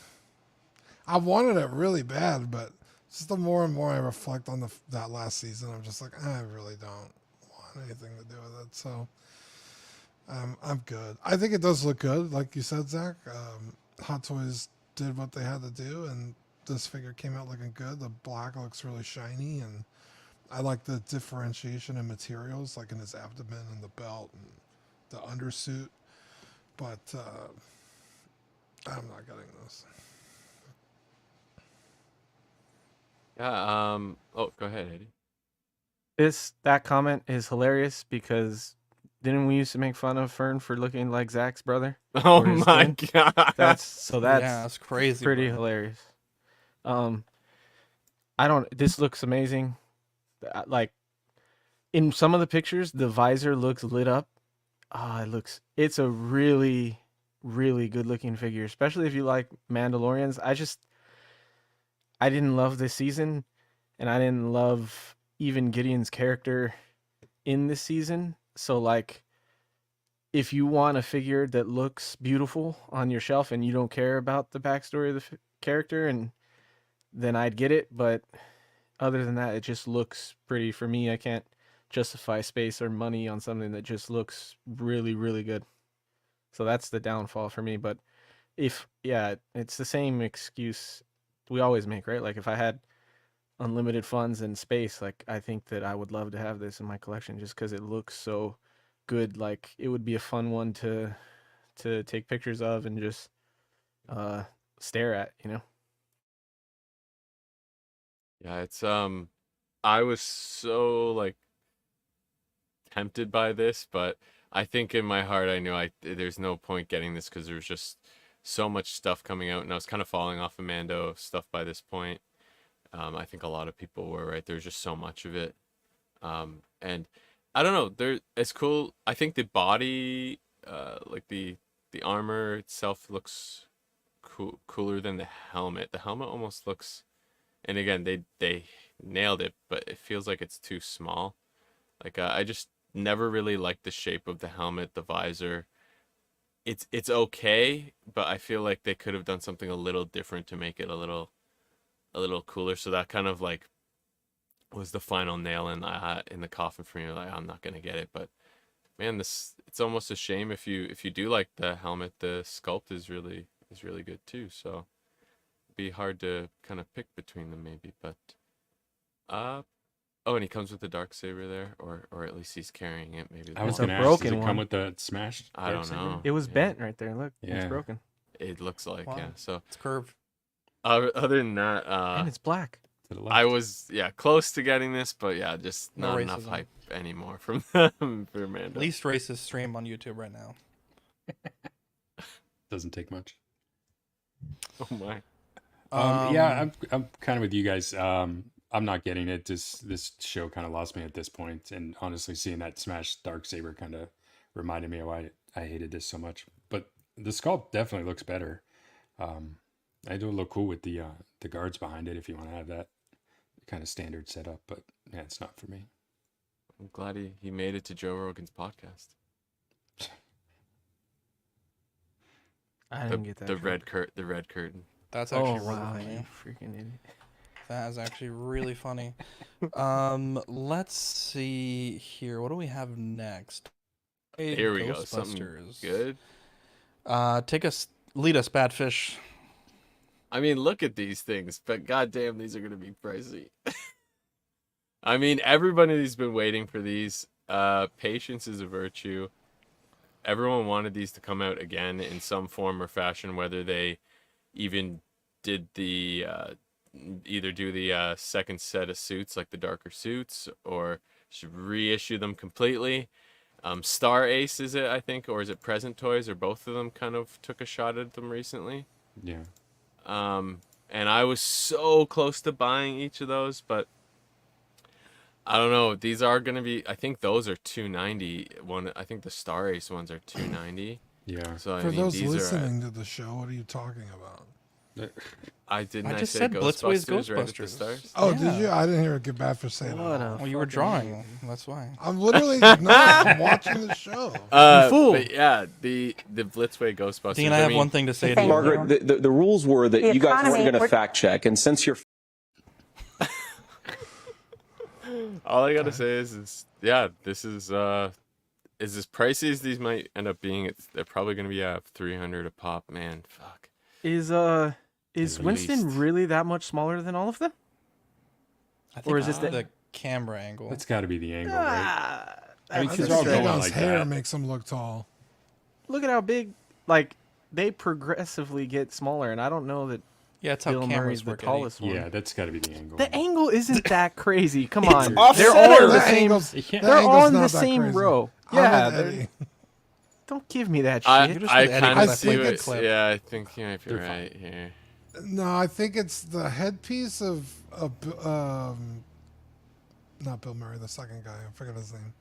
I wanted it really bad, but just the more and more I reflect on that last season, I'm just like, I really don't want anything to do with it. So I'm good. I think it does look good, like you said, Zach. Hot Toys did what they had to do, and this figure came out looking good. The black looks really shiny, and I like the differentiation in materials, like in his abdomen and the belt and the undersuit. But I'm not getting this. Yeah. Oh, go ahead, Eddie. That comment is hilarious because didn't we used to make fun of Fern for looking like Zach's brother? Oh my god. That's crazy. Pretty hilarious. This looks amazing. Like in some of the pictures, the visor looks lit up. It's a really, really good looking figure, especially if you like Mandalorians. I didn't love this season, and I didn't love even Gideon's character in this season. So like, if you want a figure that looks beautiful on your shelf and you don't care about the backstory of the character, and then I'd get it. But other than that, it just looks pretty for me. I can't justify space or money on something that just looks really, really good. So that's the downfall for me. But it's the same excuse we always make, right? Like if I had unlimited funds and space, like I think that I would love to have this in my collection just because it looks so good. Like it would be a fun one to take pictures of and just stare at, you know? Yeah, it's I was so like tempted by this, but I think in my heart I knew there's no point getting this because there's just so much stuff coming out, and I was kind of falling off of Mando stuff by this point. I think a lot of people were, right? There's just so much of it, and I don't know. It's cool. I think the body, like the armor itself, looks cooler than the helmet. The helmet almost looks, and again they nailed it, but it feels like it's too small. Like I just never really liked the shape of the helmet, the visor. It's okay, but I feel like they could have done something a little different to make it a little cooler. So that kind of like was the final nail in the coffin for me. Like I'm not gonna get it, but man, it's almost a shame if you do like the helmet. The sculpt is really good too. So it'd be hard to kind of pick between them maybe, but oh, and he comes with the Darksaber there, or at least he's carrying it. Maybe I was It's a gonna ask, broken does it come one. with the smashed? I don't Darksaber? know. It was bent right there. Look, Yeah. it's broken. It looks like Wow. yeah. So It's curved. other than that, And it's black. To the left. I was close to getting this, but yeah, just No not enough racism. hype anymore from them for Mando. Least racist stream on YouTube right now. Doesn't take much. Oh my. Yeah, I'm kind of with you guys. I'm not getting it. This show kind of lost me at this point, and honestly, seeing that smashed Darksaber kind of reminded me of why I hated this so much. But the sculpt definitely looks better. I do look cool with the guards behind it if you want to have that kind of standard setup, but yeah, it's not for me. I'm glad he made it to Joe Rogan's podcast. I didn't get that. The red curtain. That's actually really wow, funny. you freaking idiot. That is actually really funny. Let's see here. What do we have next? Here we go. Something good. Lead us, Badfish. I mean, look at these things, but goddamn, these are gonna be pricey. I mean, everybody's been waiting for these. Patience is a virtue. Everyone wanted these to come out again in some form or fashion, whether they even did the either do the second set of suits, like the darker suits, or should reissue them completely. Star Ace, is it, I think, or is it Present Toys, or both of them kind of took a shot at them recently? Yeah. And I was so close to buying each of those, but I don't know. These are going to be, I think those are $290. I think the Star Ace ones are $290. Yeah. So I For mean, those these listening to the show, what are you talking about? I just say said Blitzway's Ghostbusters right at the Ghostbusters. start. Oh, Yeah. did you? I didn't hear it get bad for saying that. Well, you were drawing. That's why. I'm literally not. I'm watching the show. You fool. But yeah, the Blitzway Ghostbusters. Dean, I have one thing to say to you. Margaret, the rules were that you guys weren't going to fact check, and since you're all I gotta say is yeah, this is as pricey as these might end up being. They're probably gonna be at $300 a pop. Man, fuck. Is Winston least. really that much smaller than all of them? I think Or is this the camera angle? That's got to be the angle, right? I mean, I 'cause think they're all going Egon's like hair that. makes him look tall. look at how big, like, they progressively get smaller, and I don't know that Yeah, it's how Bill cameras Murray's the work. tallest one. Yeah, that's got to be the angle. The angle isn't that crazy. Come on. off They're center. all the That same. angle's- that They're angle's on not the that same crazy. row. I'm Yeah. with they're- Eddie. Don't give me that shit. I You're just I with Eddie kind because of I see played the what. clip. Yeah, I think you might be They're right here. No, I think it's the headpiece of not Bill Murray, the second guy. I forget his name.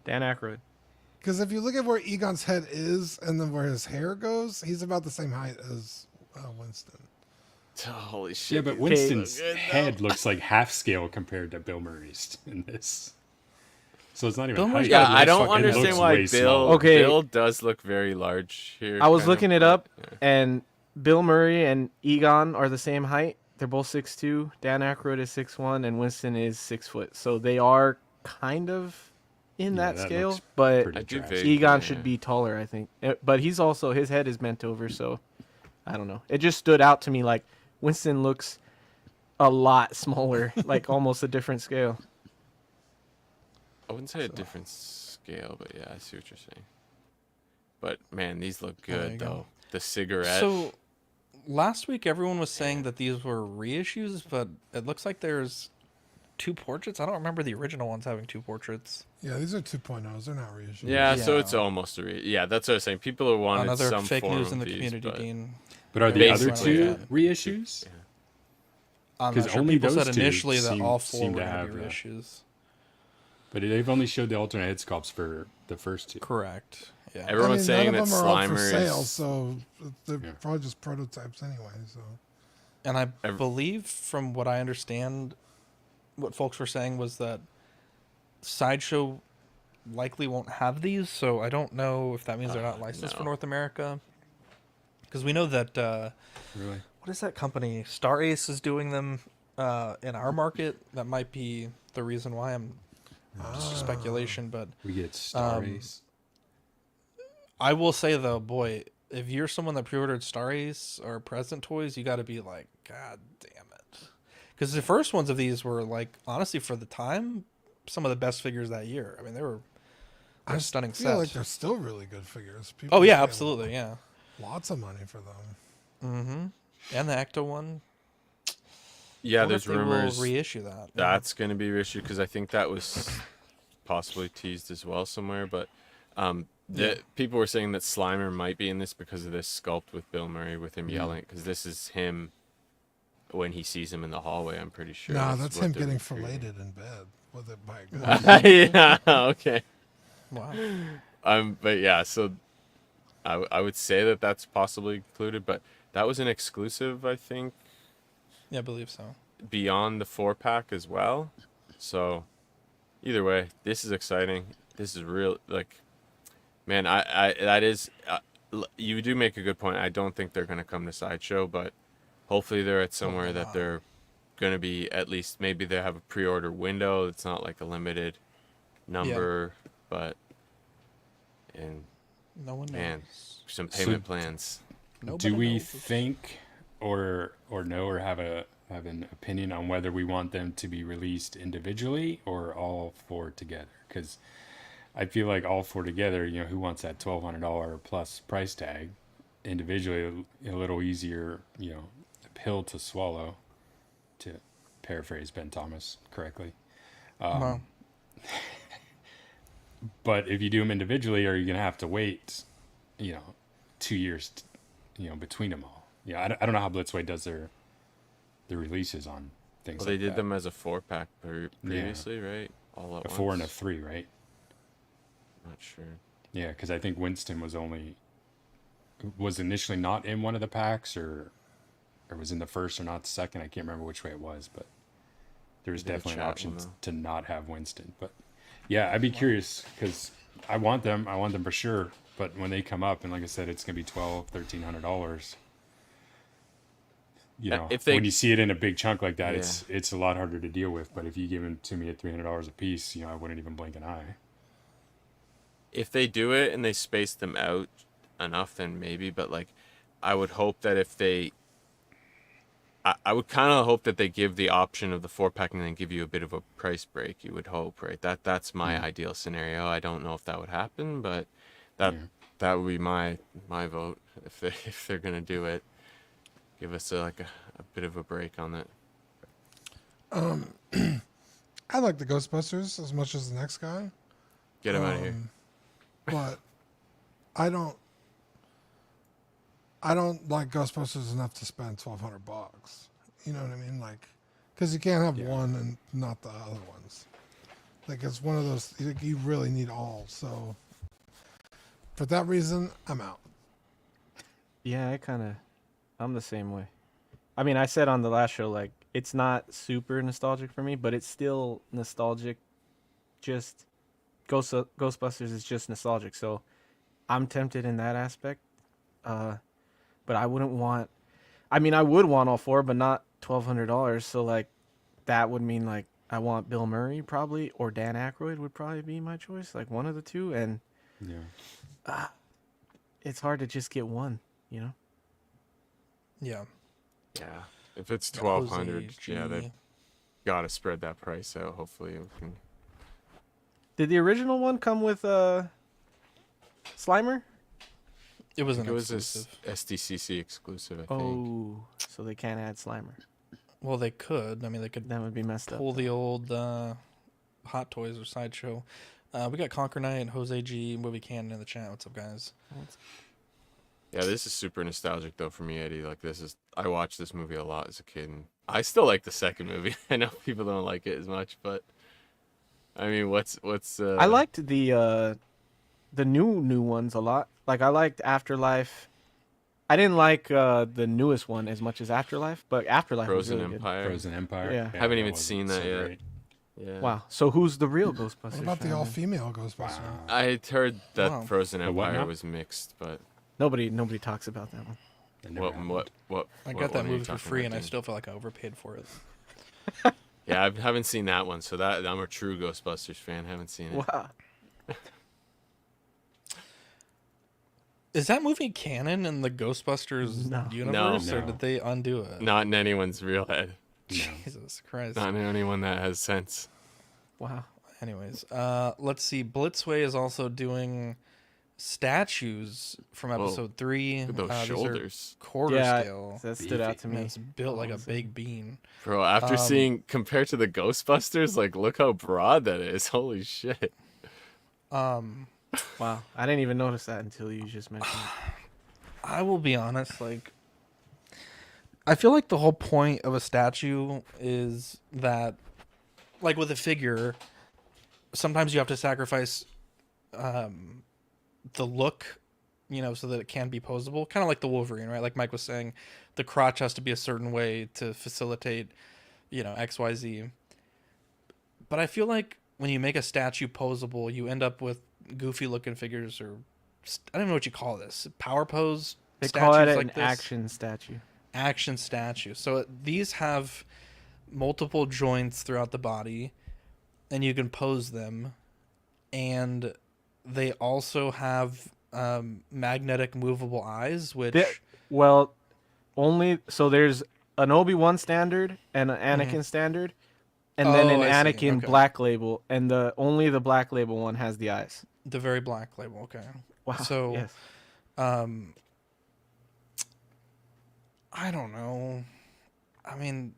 Dan Aykroyd. Because if you look at where Egon's head is and then where his hair goes, he's about the same height as Winston. Holy shit! Yeah, but these Winston's look good, head though. looks like half scale compared to Bill Murray's in this. So it's not even Bill Murray's height. got Yeah, It I don't It looks understand why way Bill. smaller. Okay. Bill does look very large here. I was kind looking of, it up, but, yeah. and Bill Murray and Egon are the same height. They're both 6'2". Dan Aykroyd is 6'1", and Winston is 6 foot. So they are kind of in Yeah, that that scale, looks but pretty I do drastic. vaguely, Egon yeah. should be taller, I think. But he's also, his head is bent over, so I don't know. It just stood out to me like Winston looks a lot smaller, like almost a different scale. I wouldn't say a different scale, but yeah, I see what you're saying. But man, these look there good you though. go. The cigarette. So last week everyone was saying that these were reissues, but it looks like there's 2 portraits. I don't remember the original ones having 2 portraits. Yeah, these are 2.0s. They're not reissues. yeah, so Yeah. it's almost yeah. That's what I was saying. People are wanting Another some fake form news of in the these, community, but Dean. But are the Basically, other two yeah. reissues? I'm Because not sure. only People those said two initially that seem- all 4 seem were to going to have be that. reissues. But they've only showed the alternate head sculpts for the first 2. Correct. Yeah. Everyone's saying none that of them are up for Slimer sale, is. so they're Yeah. probably just prototypes anyway. So And I believe, from what I understand, what folks were saying was that Sideshow likely won't have these, so I don't know if that means they're not licensed for no. North America. Because we know that, Really? what is that company? Star Ace is doing them in our market. That might be the reason why. I'm just speculation, but We get Star Um, Ace. I will say though, boy, if you're someone that pre-ordered Star Ace or Present Toys, you got to be like, God damn it, because the first ones of these were like, honestly, for the time, some of the best figures that year. I mean, they were a stunning feel set. like they're still really good figures. People Oh yeah, pay absolutely, yeah. lots of money for them. Mm-hmm. And the Ecto one. Yeah, Wonder there's if they will rumors reissue that. that's going to be reissued because I think that was possibly teased as well somewhere. But people were saying that Slimer might be in this because of this sculpt with Bill Murray with him yelling, because this is him when he sees him in the hallway. I'm pretty sure. Nah, that's what him they're getting recreating. filleted in bed with it by a gun. Yeah. Okay. Wow. But yeah, so I would say that that's possibly included, but that was an exclusive, I think, Yeah, I believe so. beyond the 4-pack as well. So either way, this is exciting. This is real, like, man, I that is you do make a good point. I don't think they're going to come to Sideshow, but hopefully they're at somewhere that they're going to be, at least maybe they have a pre-order window. It's not like a limited number, but no one knows. Some payment plans. Do we think or know or have an opinion on whether we want them to be released individually or all four together? Because I feel like all four together, who wants that $1,200 plus price tag? Individually, a little easier, pill to swallow, to paraphrase Ben Thomas correctly. But if you do them individually, are you going to have to wait, 2 years, between them all? I don't know how Blitzway does their releases on things. Well, they did them as a 4-pack previously, right? All at a once. 4 and a 3, right? Not sure. Yeah, because I think Winston was initially not in one of the packs, or was in the first or not the second. I can't remember which way it was, but there was definitely an option to not have Winston. But yeah, I'd be curious because I want them for sure. But when they come up, and like I said, it's gonna be $1,300. When you see it in a big chunk like that, it's a lot harder to deal with. But if you give them to me at $300 a piece, I wouldn't even blink an eye. If they do it and they space them out enough, then maybe. But like, I would hope that if they, I would kind of hope that they give the option of the 4-pack and then give you a bit of a price break. You would hope, right? That's my ideal scenario. I don't know if that would happen, but that would be my vote if they're gonna do it. Give us a bit of a break on that. I like the Ghostbusters as much as the next guy. Get him out of here. But I don't like Ghostbusters enough to spend $1,200. You know what I mean? Like, because you can't have one and not the other ones. Like, it's one of those you really need all. So for that reason, I'm out. Yeah, I'm the same way. I mean, I said on the last show, like, it's not super nostalgic for me, but it's still nostalgic. Just Ghostbusters is just nostalgic, so I'm tempted in that aspect. But I wouldn't want. I mean, I would want all four, but not $1,200. So like, that would mean like I want Bill Murray probably, or Dan Aykroyd would probably be my choice, like one of the two. And it's hard to just get one, Yeah. Yeah. If it's 1,200, they gotta spread that price out. Hopefully, we can. Did the original one come with Slimer? It was an exclusive. SDCC exclusive, I think. Oh, so they can't add Slimer. Well, they could. I mean, they could. That would be messed up. Pull the old Hot Toys or Sideshow. We got Conquer Knight and Jose G Movie Cannon in the chat. What's up, guys? Yeah, this is super nostalgic though for me, Eddie. Like, I watched this movie a lot as a kid, and I still like the second movie. I know people don't like it as much, but I mean, what's I liked the new ones a lot. Like, I liked Afterlife. I didn't like the newest one as much as Afterlife, but Afterlife was really Empire. good. Frozen Empire. Yeah. I haven't even seen that yet. Great. Yeah. Wow. So who's the real Ghostbusters? What about the all-female Ghostbuster? I heard that Frozen Empire was mixed, but nobody talks about that one. What? I got that movie for free, and I still feel like I overpaid for it. Yeah, I haven't seen that one, so that I'm a true Ghostbusters fan. Haven't seen it. Wow. Is that movie canon in the Ghostbusters universe, or did they undo it? Not in anyone's real head. Jesus Christ. Not in anyone that has sense. Wow. Anyways, let's see. Blitzway is also doing statues from episode 3. Those shoulders. Quarter scale. That stood out to me. It's built like a big bean. Bro, after seeing, compared to the Ghostbusters, like, look how broad that is. Holy shit. Wow, I didn't even notice that until you just mentioned it. I will be honest, like, I feel like the whole point of a statue is that, like with a figure, sometimes you have to sacrifice the look, so that it can be posable. Kind of like the Wolverine, right? Like Mike was saying, the crotch has to be a certain way to facilitate, XYZ. But I feel like when you make a statue posable, you end up with goofy looking figures or I don't even know what you call this. Power pose. They call it like an action statue. Action statue. So these have multiple joints throughout the body, and you can pose them, and they also have magnetic movable eyes, which only so there's an Obi-Wan standard and an Anakin standard, and then an Anakin Black Label, and only the Black Label one has the eyes. The very Black Label, okay. Wow. So, yes. I don't know. I mean,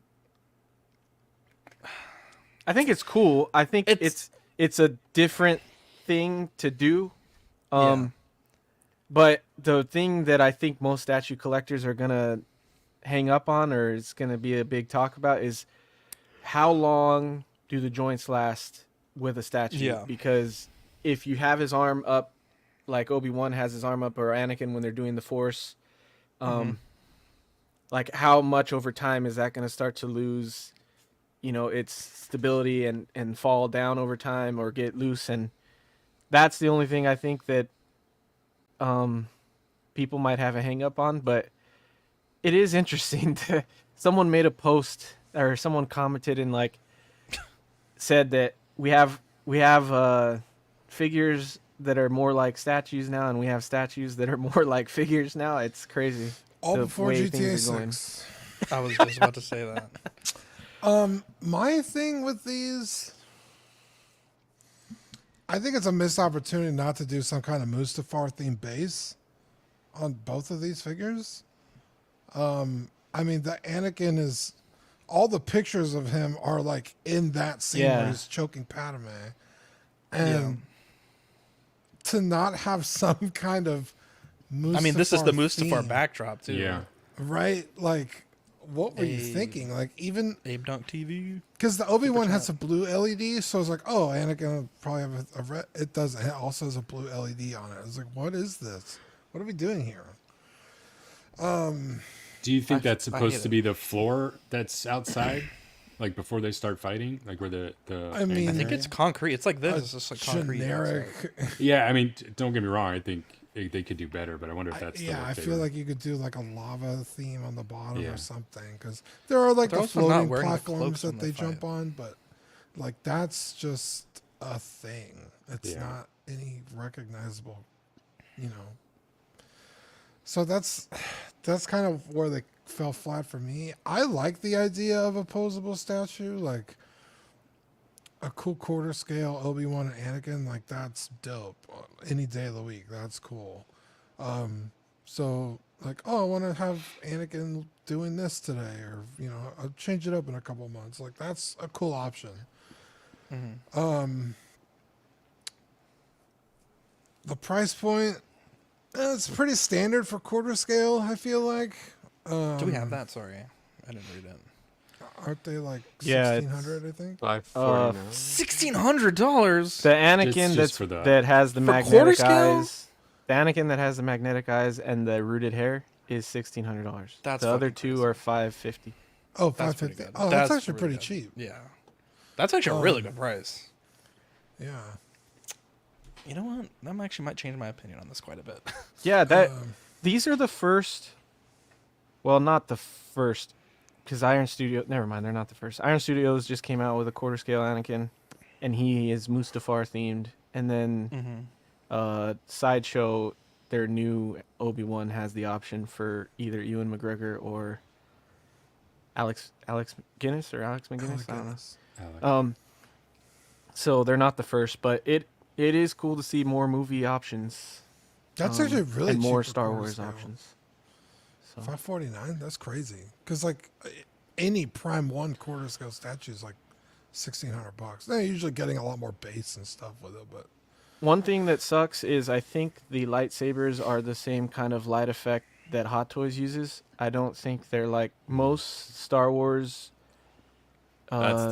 I think it's cool. I think it's a different thing to do. But the thing that I think most statue collectors are gonna hang up on, or it's gonna be a big talk about, is how long do the joints last with a statue? Yeah. Because if you have his arm up, like Obi-Wan has his arm up, or Anakin when they're doing the Force, like how much over time is that gonna start to lose, its stability and fall down over time or get loose? And that's the only thing I think that people might have a hang up on. But it is interesting someone made a post, or someone commented and said that we have figures that are more like statues now, and we have statues that are more like figures now. It's crazy. All before GTA 6. I was just about to say that. My thing with these, I think it's a missed opportunity not to do some kind of Mustafar themed base on both of these figures. I mean, the Anakin is, all the pictures of him are like in that scene where he's choking Padme, and to not have some kind of Mustafar, I mean, this is the Mustafar theme, backdrop too. Yeah. Right? Like, what were you thinking? Like, even Abe Dunk TV, because the Obi-Wan has a blue LED, so it's like, oh, Anakin will probably have a red. It doesn't. It also has a blue LED on it. It's like, what is this? What are we doing here? Do you think that's supposed to be the floor that's outside, like before they start fighting, like where the? I mean, I think it's concrete. It's like this. It's just like concrete. Generic. Yeah, I mean, don't get me wrong. I think they could do better, but I wonder if that's I feel like you could do like a lava theme on the bottom or something, because there are like the floating platforms that they jump on, but like that's just a thing. It's not any recognizable, So that's kind of where they fell flat for me. I like the idea of a posable statue, like a cool quarter scale Obi-Wan and Anakin. Like, that's dope. Any day of the week, that's cool. So like, oh, I want to have Anakin doing this today, or I'll change it up in a couple of months. Like, that's a cool option. The price point, it's pretty standard for quarter scale, I feel like. Do we have that? Sorry, I didn't read it. Aren't they like $1,600? I think $549. $1,600. The Anakin that has the magnetic eyes. The Anakin that has the magnetic eyes and the rooted hair is $1,600. That's the other two are $550. Oh, $550. Oh, that's actually really pretty good. cheap. Yeah, that's actually a really good price. Yeah. You know what? That actually might change my opinion on this quite a bit. Yeah, these are the first. Well, not the first, because Iron Studio. Never mind, they're not the first. Iron Studios just came out with a quarter scale Anakin, and he is Mustafar themed. And then, Sideshow, their new Obi-Wan has the option for either Ewan McGregor or Alex McGinnis or Alex McGinnis. I don't know. So they're not the first, but it is cool to see more movie options. That's actually really and more cheap for Star quarter Wars scale. options. So. $549. That's crazy. Because like any Prime 1 quarter scale statue is like $1,600. They're usually getting a lot more base and stuff with it, but one thing that sucks is I think the lightsabers are the same kind of light effect that Hot Toys uses. I don't think they're like most Star Wars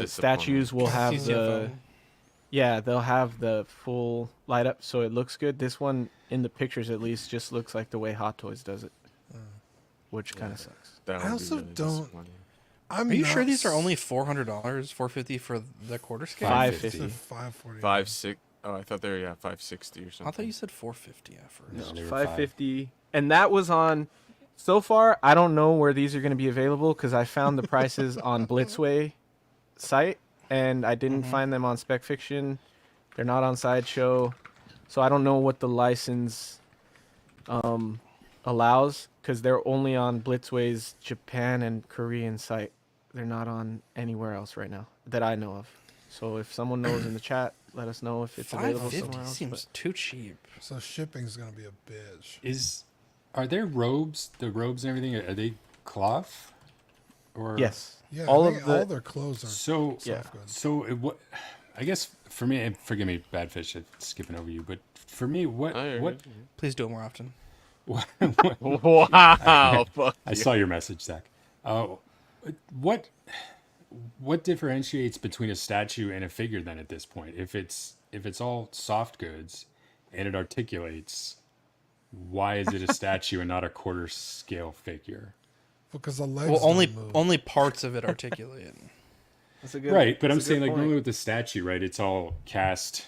statues will have they'll have the full light up, so it looks good. This one, in the pictures at least, just looks like the way Hot Toys does it, which kind of sucks. I also don't. Are you sure these are only $400, $450 for the quarter scale? $550. $540. Oh, I thought they were 560 or something. I thought you said 450 at first. No, 550, and that was on. So far, I don't know where these are going to be available because I found the prices on Blitzway site, and I didn't find them on Spec Fiction. They're not on Sideshow, so I don't know what the license allows because they're only on Blitzway's Japan and Korean site. They're not on anywhere else right now that I know of. So if someone knows in the chat, let us know if it's available somewhere else. Seems too cheap. So shipping's gonna be a bitch. Are there robes? The robes and everything, are they cloth? Or yes. Yeah, all their clothes are so soft goods. So what? I guess for me, and forgive me, Badfish, skipping over you, but for me, what? Please do it more often. Wow! I saw your message, Zach. What differentiates between a statue and a figure then at this point? If it's all soft goods and it articulates, why is it a statue and not a quarter scale figure? Because the legs only parts of it articulate. That's a good, right, but I'm that's a saying good like point. normally with the statue, right? It's all cast,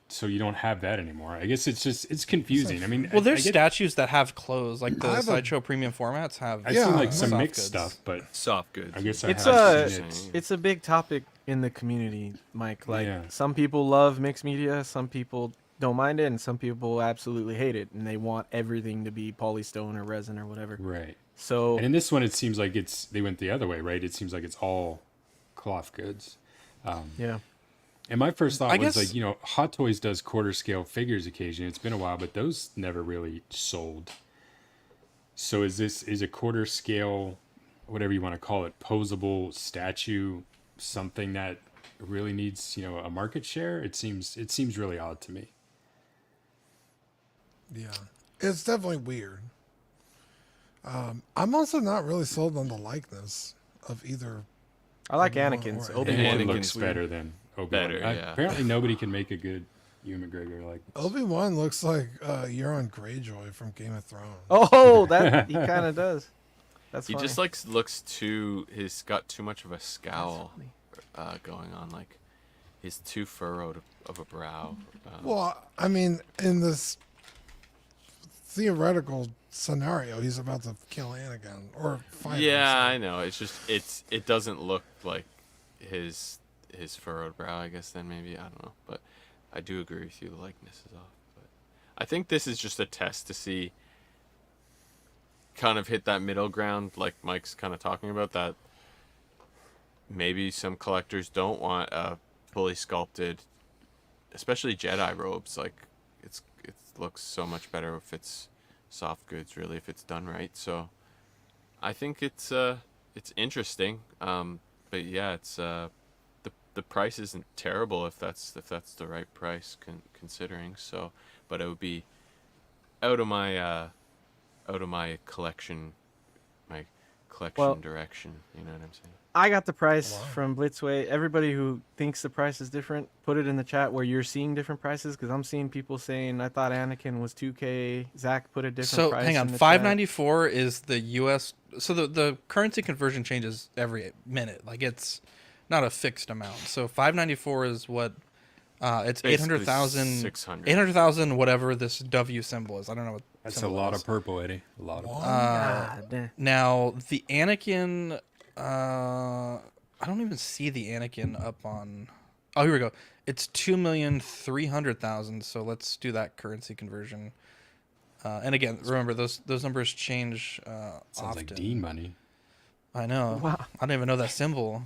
so you don't have that anymore. I guess it's confusing. I mean, well, there's statues that have clothes, like the Sideshow premium formats have. I've seen like some soft mixed goods. stuff, but soft goods. I guess It's a big topic in the community, Mike. Like some people love mixed media, some people don't mind it, and some people absolutely hate it, and they want everything to be polystone or resin or whatever. Right. So and in this one, it seems like they went the other way, right? It seems like it's all cloth goods. Yeah. And my first thought was guess, like, Hot Toys does quarter scale figures occasionally. It's been a while, but those never really sold. So is a quarter scale, whatever you want to call it, posable statue something that really needs, a market share? It seems really odd to me. Yeah, it's definitely weird. I'm also not really sold on the likeness of either. I like Anakin's. Obi-Wan looks better than Obi-Wan. Better, yeah. Apparently nobody can make a good Ewan McGregor like. Obi-Wan looks like Euron Greyjoy from Game of Thrones. Oh, that he kind of does. That's funny. He just looks too. He's got too much of a scowl going on. Like he's too furrowed of a brow. Well, I mean, in this theoretical scenario, he's about to kill Anakin or fight him. Yeah, I know. It's just it doesn't look like his furrowed brow. I guess then maybe I don't know, but I do agree with you. The likeness is off. But I think this is just a test to see. Kind of hit that middle ground, like Mike's kind of talking about, that maybe some collectors don't want a fully sculpted, especially Jedi robes. Like it looks so much better if it's soft goods, really, if it's done right. So I think it's interesting. But yeah, it's the price isn't terrible if that's the right price considering. So, but it would be out of my collection direction. You know what I'm saying? I got the price from Blitzway. Everybody who thinks the price is different, put it in the chat where you're seeing different prices, because I'm seeing people saying I thought Anakin was $2K. Zach put a different price. So hang on, in the $5.94 is the U.S. So the currency conversion changes every minute. Like it's not a fixed amount. So $5.94 is what. It's 800,000, 800,000, whatever this W symbol is. I don't know what. That's a lot of purple, Eddie. A lot of purple. Now the Anakin, I don't even see the Anakin up on. Oh, here we go. It's 2,300,000. So let's do that currency conversion. And again, remember those numbers change Sounds often. like Dean money. I know. Wow. I don't even know that symbol.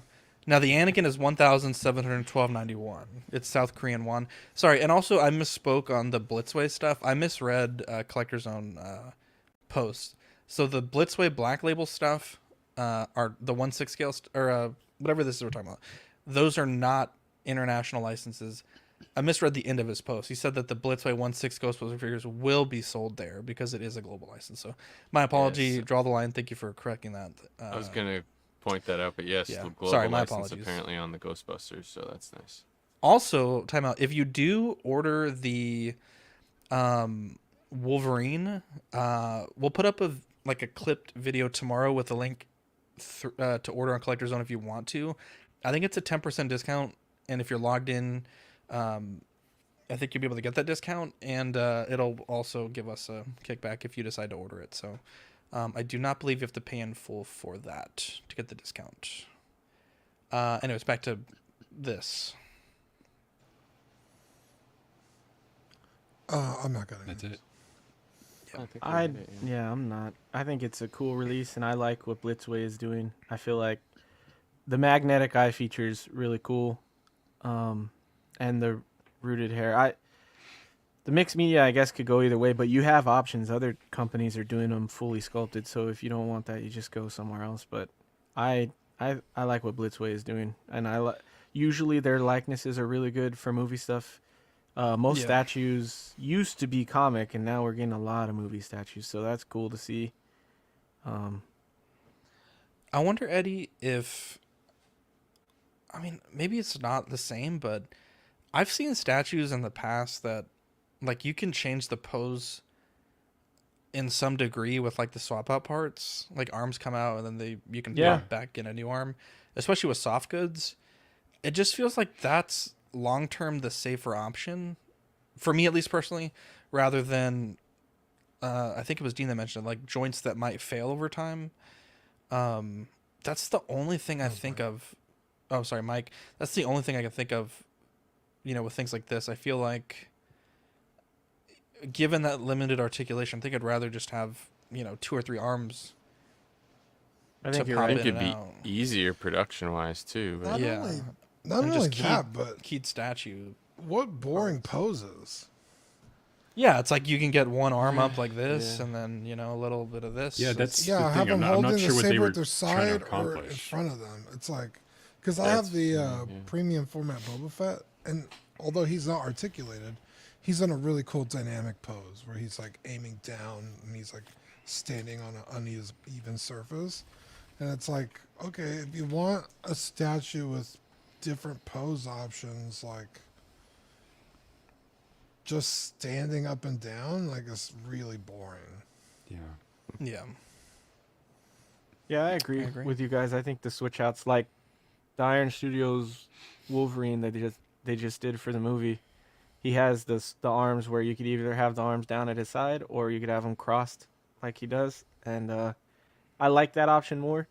Now the Anakin is 1,712.91. It's South Korean won. Sorry, and also I misspoke on the Blitzway stuff. I misread Collector's Own post. So the Blitzway Black Label stuff are the 1/6 scale or whatever this is we're talking about. Those are not international licenses. I misread the end of his post. He said that the Blitzway 1/6 Ghostbusters figures will be sold there because it is a global license. So my apology. Yes. Draw the line. Thank you for correcting that. I was gonna point that out, but yes, Yeah. the global Sorry, my license apologies. apparently on the Ghostbusters, so that's nice. Also, timeout. If you do order the Wolverine, we'll put up a clipped video tomorrow with a link to order on Collector's Zone if you want to. I think it's a 10% discount, and if you're logged in I think you'll be able to get that discount, and it'll also give us a kickback if you decide to order it. So I do not believe you have to pay in full for that to get the discount. Anyways, back to this. I'm not gonna. That's it. I'm not. I think it's a cool release, and I like what Blitzway is doing. I feel like the magnetic eye feature is really cool, and the rooted hair. The mixed media, I guess, could go either way, but you have options. Other companies are doing them fully sculpted, so if you don't want that, you just go somewhere else. But I like what Blitzway is doing, and usually their likenesses are really good for movie stuff. Most statues used to be comic, and now we're getting a lot of movie statues, so that's cool to see. I wonder, Eddie, if... I mean, maybe it's not the same, but I've seen statues in the past that, like, you can change the pose in some degree with, like, the swap-out parts. Like, arms come out, and then you can pop back in a new arm, especially with soft goods. It just feels like that's... long-term the safer option for me, at least personally, rather than I think it was Dean that mentioned like joints that might fail over time. That's the only thing I think of. Oh, sorry, Mike. That's the only thing I can think of, with things like this. I feel like given that limited articulation, I think I'd rather just have 2 or 3 arms. I think it'd be easier production-wise too. But Not only that, but keyed statue. What boring poses. Yeah, it's like you can get one arm up like this, and then a little bit of this. Yeah, that's the have thing. them I'm not holding sure the what they saber were at their trying side to or in accomplish. front of them. It's like because I have the premium format Boba Fett, and although he's not articulated, he's in a really cool dynamic pose where he's like aiming down and he's like standing on an uneven surface, and it's like, okay, if you want a statue with different pose options, like just standing up and down, like it's really boring. Yeah, I agree with you guys. I think the switch outs, like the Iron Studios Wolverine that they just did for the movie, he has the arms where you could either have the arms down at his side or you could have them crossed like he does, and I like that option more.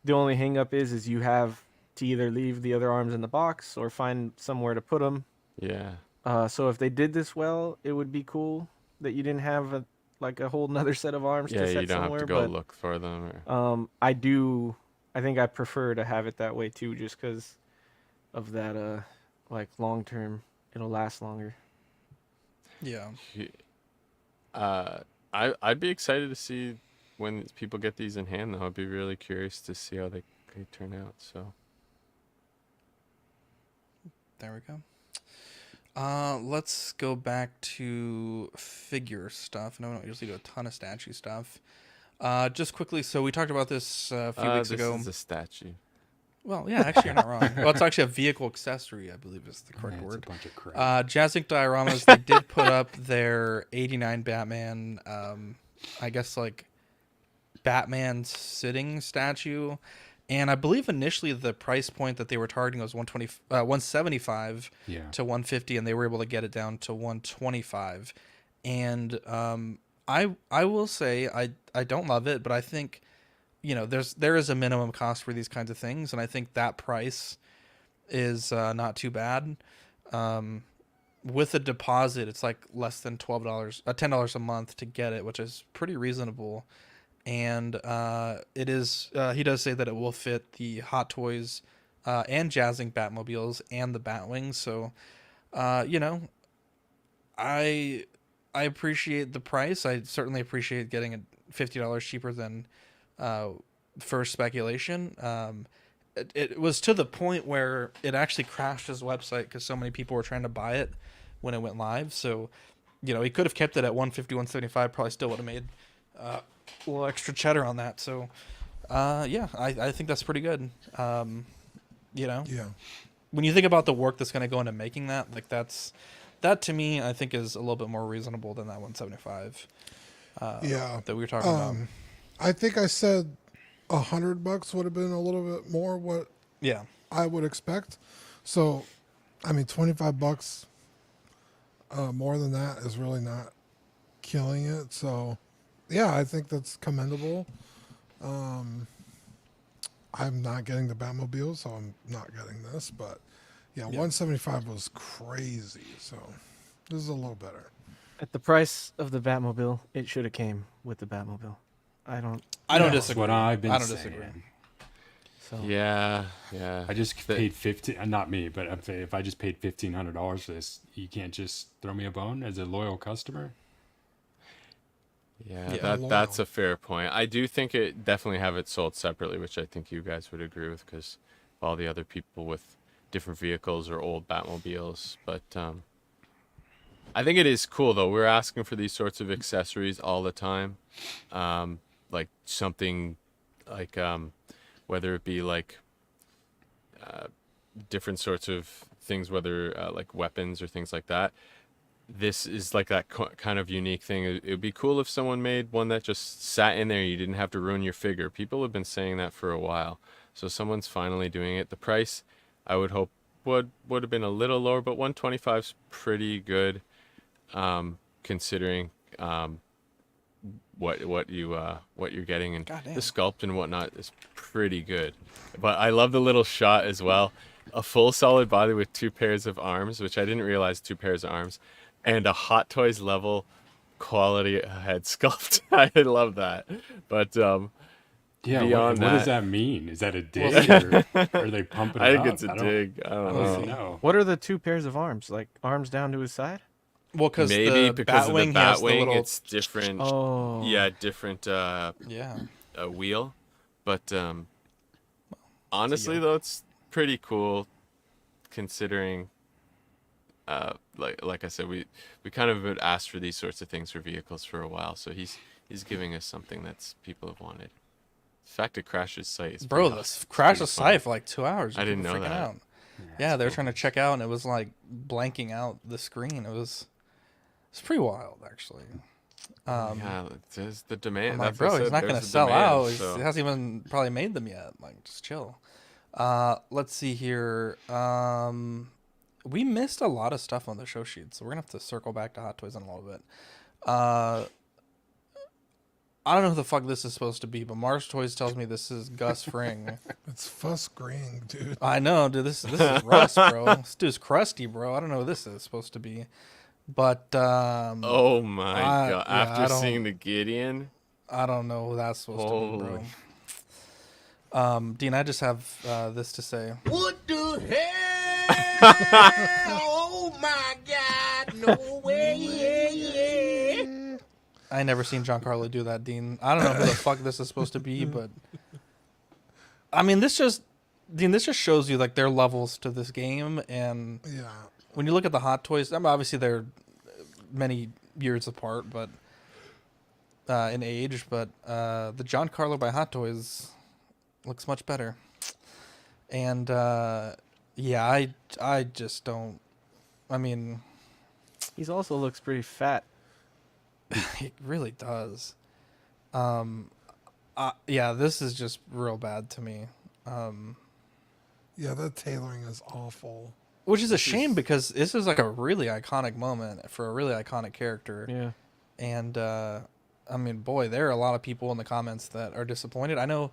The only hang up is you have to either leave the other arms in the box or find somewhere to put them. Yeah. So if they did this well, it would be cool that you didn't have a whole nother set of arms to set somewhere. Yeah, you don't have to go look for them. Or... I think I prefer to have it that way too, just because of that, long term, it'll last longer. Yeah. I'd be excited to see when people get these in hand, though. I'd be really curious to see how they turn out, so... There we go. Let's go back to figure stuff. No, we don't usually do a ton of statue stuff. Just quickly, so we talked about this a few weeks ago. This is a statue. Well, yeah, actually, you're not wrong. Well, it's actually a vehicle accessory, I believe is the correct word. It's a bunch of crap. Jazz Inc. Dioramas, they did put up their 89 Batman, I guess, Batman sitting statue. And I believe initially the price point that they were targeting was $175 to $150, and they were able to get it down to $125. And I will say I don't love it, but I think there is a minimum cost for these kinds of things, and I think that price is not too bad. With a deposit, it's like less than $10 a month to get it, which is pretty reasonable. And it is. He does say that it will fit the Hot Toys and Jazz Inc. Batmobiles and the Batwings. So, I appreciate the price. I certainly appreciate getting it $50 cheaper than first speculation. It was to the point where it actually crashed his website because so many people were trying to buy it when it went live. So, he could have kept it at $150, $175. Probably still would have made a little extra cheddar on that. So, I think that's pretty good. Yeah. When you think about the work that's going to go into making that, that to me, I think is a little bit more reasonable than that $175. That we were talking about. I think I said $100 would have been a little bit more what I would expect. So, I mean, $25 more than that is really not killing it. So, yeah, I think that's commendable. I'm not getting the Batmobile, so I'm not getting this. But yeah, 175 was crazy. So this is a little better. At the price of the Batmobile, it should have came with the Batmobile. I don't disagree. What I've been I don't saying. disagree. So Yeah. I just paid not me, but if I just paid $1,500 for this, you can't just throw me a bone as a loyal customer. Yeah, that's a fair point. I do think it definitely have it sold separately, which I think you guys would agree with because all the other people with different vehicles or old Batmobiles. But I think it is cool though. We're asking for these sorts of accessories all the time, like something like whether it be like different sorts of things, whether like weapons or things like that. This is like that kind of unique thing. It would be cool if someone made one that just sat in there. You didn't have to ruin your figure. People have been saying that for a while. So someone's finally doing it. The price, I would hope, would have been a little lower, but 125 is pretty good, considering what you're getting, and the sculpt and whatnot is pretty good. But I love the little shot as well. A full solid body with 2 pairs of arms, which I didn't realize 2 pairs of arms. And a Hot Toys level quality head sculpt. I love that. But beyond what does that mean? Is that a dig, or are they pumping it I up? think it's a dig. I don't know. What are the 2 pairs of arms? Like arms down to his side? Well, because maybe because of the Batwing, little... it's different. Oh, yeah, different. Wheel, but honestly, though, it's pretty cool, considering. Like I said, we kind of would ask for these sorts of things for vehicles for a while, so he's giving us something that's people have wanted. The fact it crashed his site is crashed the site for like 2 hours. I didn't know that. Out. Yeah, they were trying to check out, and it was like blanking out the screen. It's pretty wild, actually. There's the demand. I'm like, bro, he's not gonna sell out. He hasn't even probably made them yet. Like, just chill. Let's see here. We missed a lot of stuff on the show sheet, so we're gonna have to circle back to Hot Toys in a little bit. I don't know who the fuck this is supposed to be, but Mars Toys tells me this is Gus Fring. It's Fuss Green, dude. I know, dude. This is Russ, bro. This dude's crusty, bro. I don't know who this is supposed to be, but oh my god! After seeing the Gideon, I don't know who that's supposed to be, bro. Dean, I just have this to say. What the hell? Oh my god, no way. I never seen Giancarlo do that, Dean. I don't know who the fuck this is supposed to be, but I mean, this just shows you like their levels to this game, and when you look at the Hot Toys, obviously they're many years apart, but in age, but the Giancarlo by Hot Toys looks much better, and I just don't. I mean, he also looks pretty fat. It really does. This is just real bad to me. That tailoring is awful. Which is a shame because this is like a really iconic moment for a really iconic character. Yeah. And I mean, boy, there are a lot of people in the comments that are disappointed. I know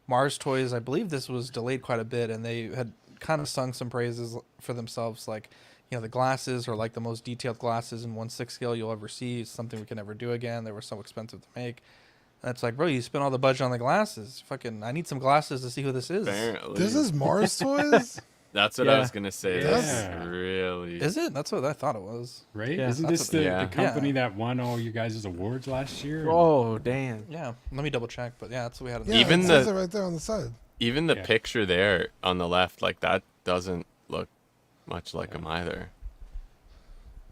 Mars Toys, I believe this was delayed quite a bit, and they had kind of sung some praises for themselves, like, you know, the glasses are like the most detailed glasses in 1/6 scale you'll ever see. It's something we can never do again. They were so expensive to make. And it's like, bro, you spent all the budget on the glasses. Fucking, I need some glasses to see who this is. Apparently. This is Mars Toys? That's what I was gonna say. That's really. Is it? That's what I thought it was. Right? Yeah. Isn't this the company that won all you guys' awards last year? Oh, damn. Yeah. Let me double check, but yeah, that's what we had. Even it says it right there on the side. Even the picture there on the left, like that doesn't look much like him either.